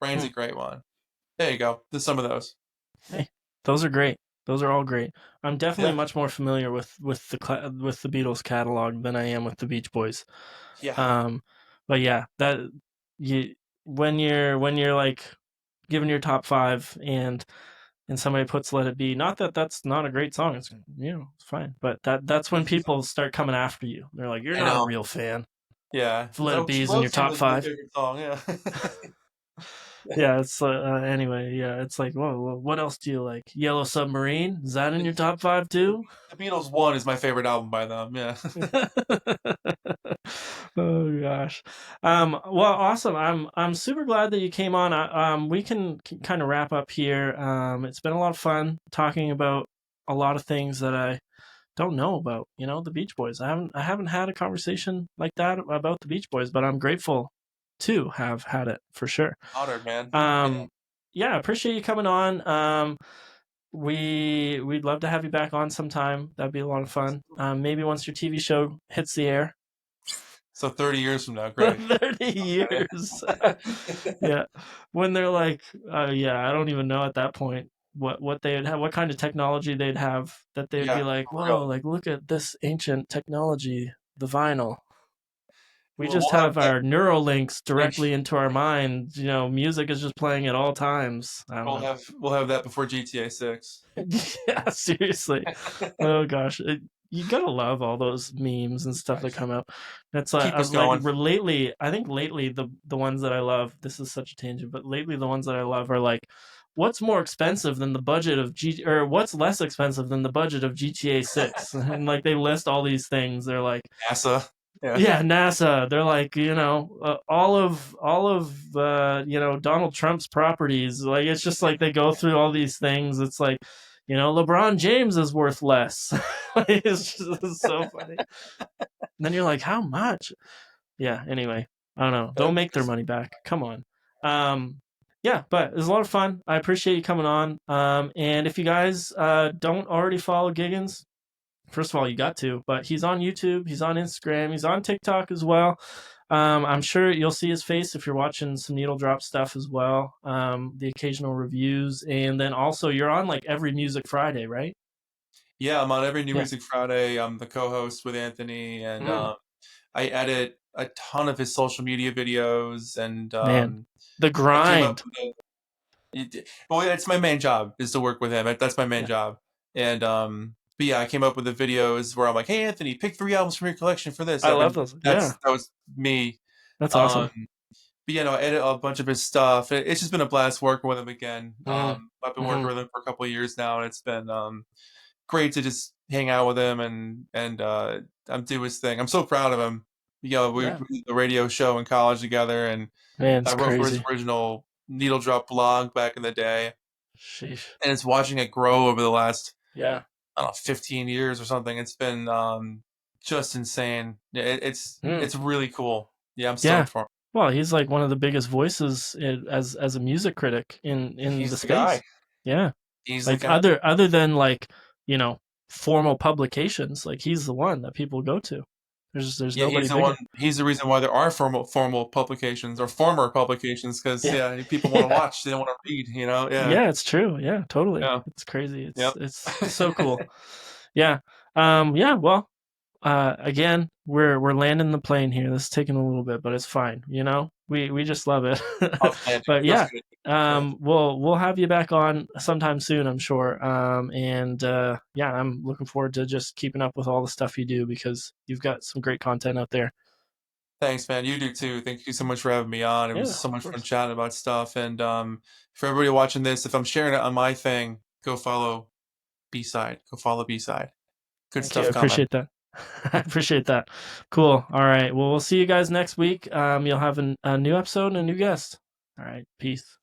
Rain's Hmm. a great one. There you go. There's some of those. Hey, those are great. Those are all great. I'm definitely Yeah, much more familiar with the Beatles catalog than I am with the Beach Boys. yeah. Um, but yeah, that you when you're like giving your top five and somebody puts "Let It Be," not that that's not a great song. It's it's fine, but that's when people start coming after you. They're like, "You're I not a know. real fan." Yeah, If it's "Let It like Be" she is in your loves you. top That's my five. favorite song. Yeah. Yeah, it's anyway. Yeah, it's like, whoa, what else do you like? Yellow Submarine, is that in your top five the, too? the Beatles One is my favorite album by them. Yeah. Oh gosh. Well, awesome. I'm super glad that you came on. We can kind of wrap up here. It's been a lot of fun talking about a lot of things that I don't know about. The Beach Boys. I haven't had a conversation like that about the Beach Boys, but I'm grateful to have had it for sure. Honored, man. Yeah. Um, yeah, I appreciate you coming on. We'd love to have you back on sometime. That'd be a lot of fun. Maybe once your TV show hits the air. So 30 years from now, great. 30 years. Yeah. When they're like, yeah, I don't even know at that point what they would have, what kind of technology they'd have that they'd Yeah, be like, for real. whoa, like look at this ancient technology, the vinyl. We We'll just have have our neural links that. directly into our minds. Music is just playing at all times. I don't know. We'll have that before GTA 6. Yeah, seriously. Oh gosh, you gotta love all those memes and stuff that come out. That's Keep us like going. lately. I think lately the ones that I love. This is such a tangent, but lately the ones that I love are like, what's more expensive than the budget of or what's less expensive than the budget of GTA 6? And like they list all these things. They're like, NASA. Yeah. yeah, NASA. They're like, all of Donald Trump's properties. Like it's just like they go through all these things. It's like, LeBron James is worth less. It's so funny. And then you're like, how much? Yeah. Anyway, I don't know. They'll make their money back. Come on. Um, yeah, but it was a lot of fun. I appreciate you coming on. And if you guys don't already follow Giggins, first of all, you got to, but he's on YouTube, he's on Instagram, he's on TikTok as well. I'm sure you'll see his face if you're watching some Needle Drop stuff as well. The occasional reviews, and then also you're on like every Music Friday, right? Yeah, I'm on every New Yeah. Music Friday. I'm the co-host with Anthony, and Mm, I edit a ton of his social media videos. And man, the I came up grind. with well, it's my main job is to work with him. That's my main Yeah, job. And but yeah, I came up with the videos where I'm like, "Hey, Anthony, pick 3 albums from your collection for this." I love those. Yeah, That was me. that's Um, awesome. but I edit a bunch of his stuff. It's just been a blast working with him again. Mm, I've been working hmm. with him for a couple of years now, and it's been great to just hang out with him and do his thing. I'm so proud of him. Yeah, We did the radio show in college together, and man, it's I wrote for his crazy. original Needle Drop blog back in the day, Sheesh. and it's watching it grow over the last Yeah. I don't know 15 years or something. It's been just insane. Mm, It's really cool. Yeah, I'm yeah. stoked for him. Well, he's like one of the biggest voices as a music critic in the He's the guy. space. Yeah. He's the Like guy. other than like, formal publications, like he's the one that people go to. There's Yeah, nobody he's the one. bigger. He's the reason why there are formal publications or former publications because Yeah. yeah, people want to Yeah. watch, they don't want to read. Yeah, Yeah, it's true. Yeah, totally. yeah, It's crazy. yep. It's so cool. Yeah. Yeah, well, again, we're landing the plane here. This is taking a little bit, but it's fine, We just love it. Outstanding. But Feels yeah, good. Yeah. we'll have you back on sometime soon, I'm sure. And yeah, I'm looking forward to just keeping up with all the stuff you do because you've got some great content out there. Thanks, man. You do too. Thank you so much for having me on. It was Yeah, so of much fun course. chatting about stuff. And for everybody watching this, if I'm sharing it on my thing, go follow B-Side. Go follow B-Side. Good Thank you. I stuff coming. appreciate that. I appreciate that. Cool. All right. Well, we'll see you guys next week. You'll have a new episode and a new guest. All right. Peace.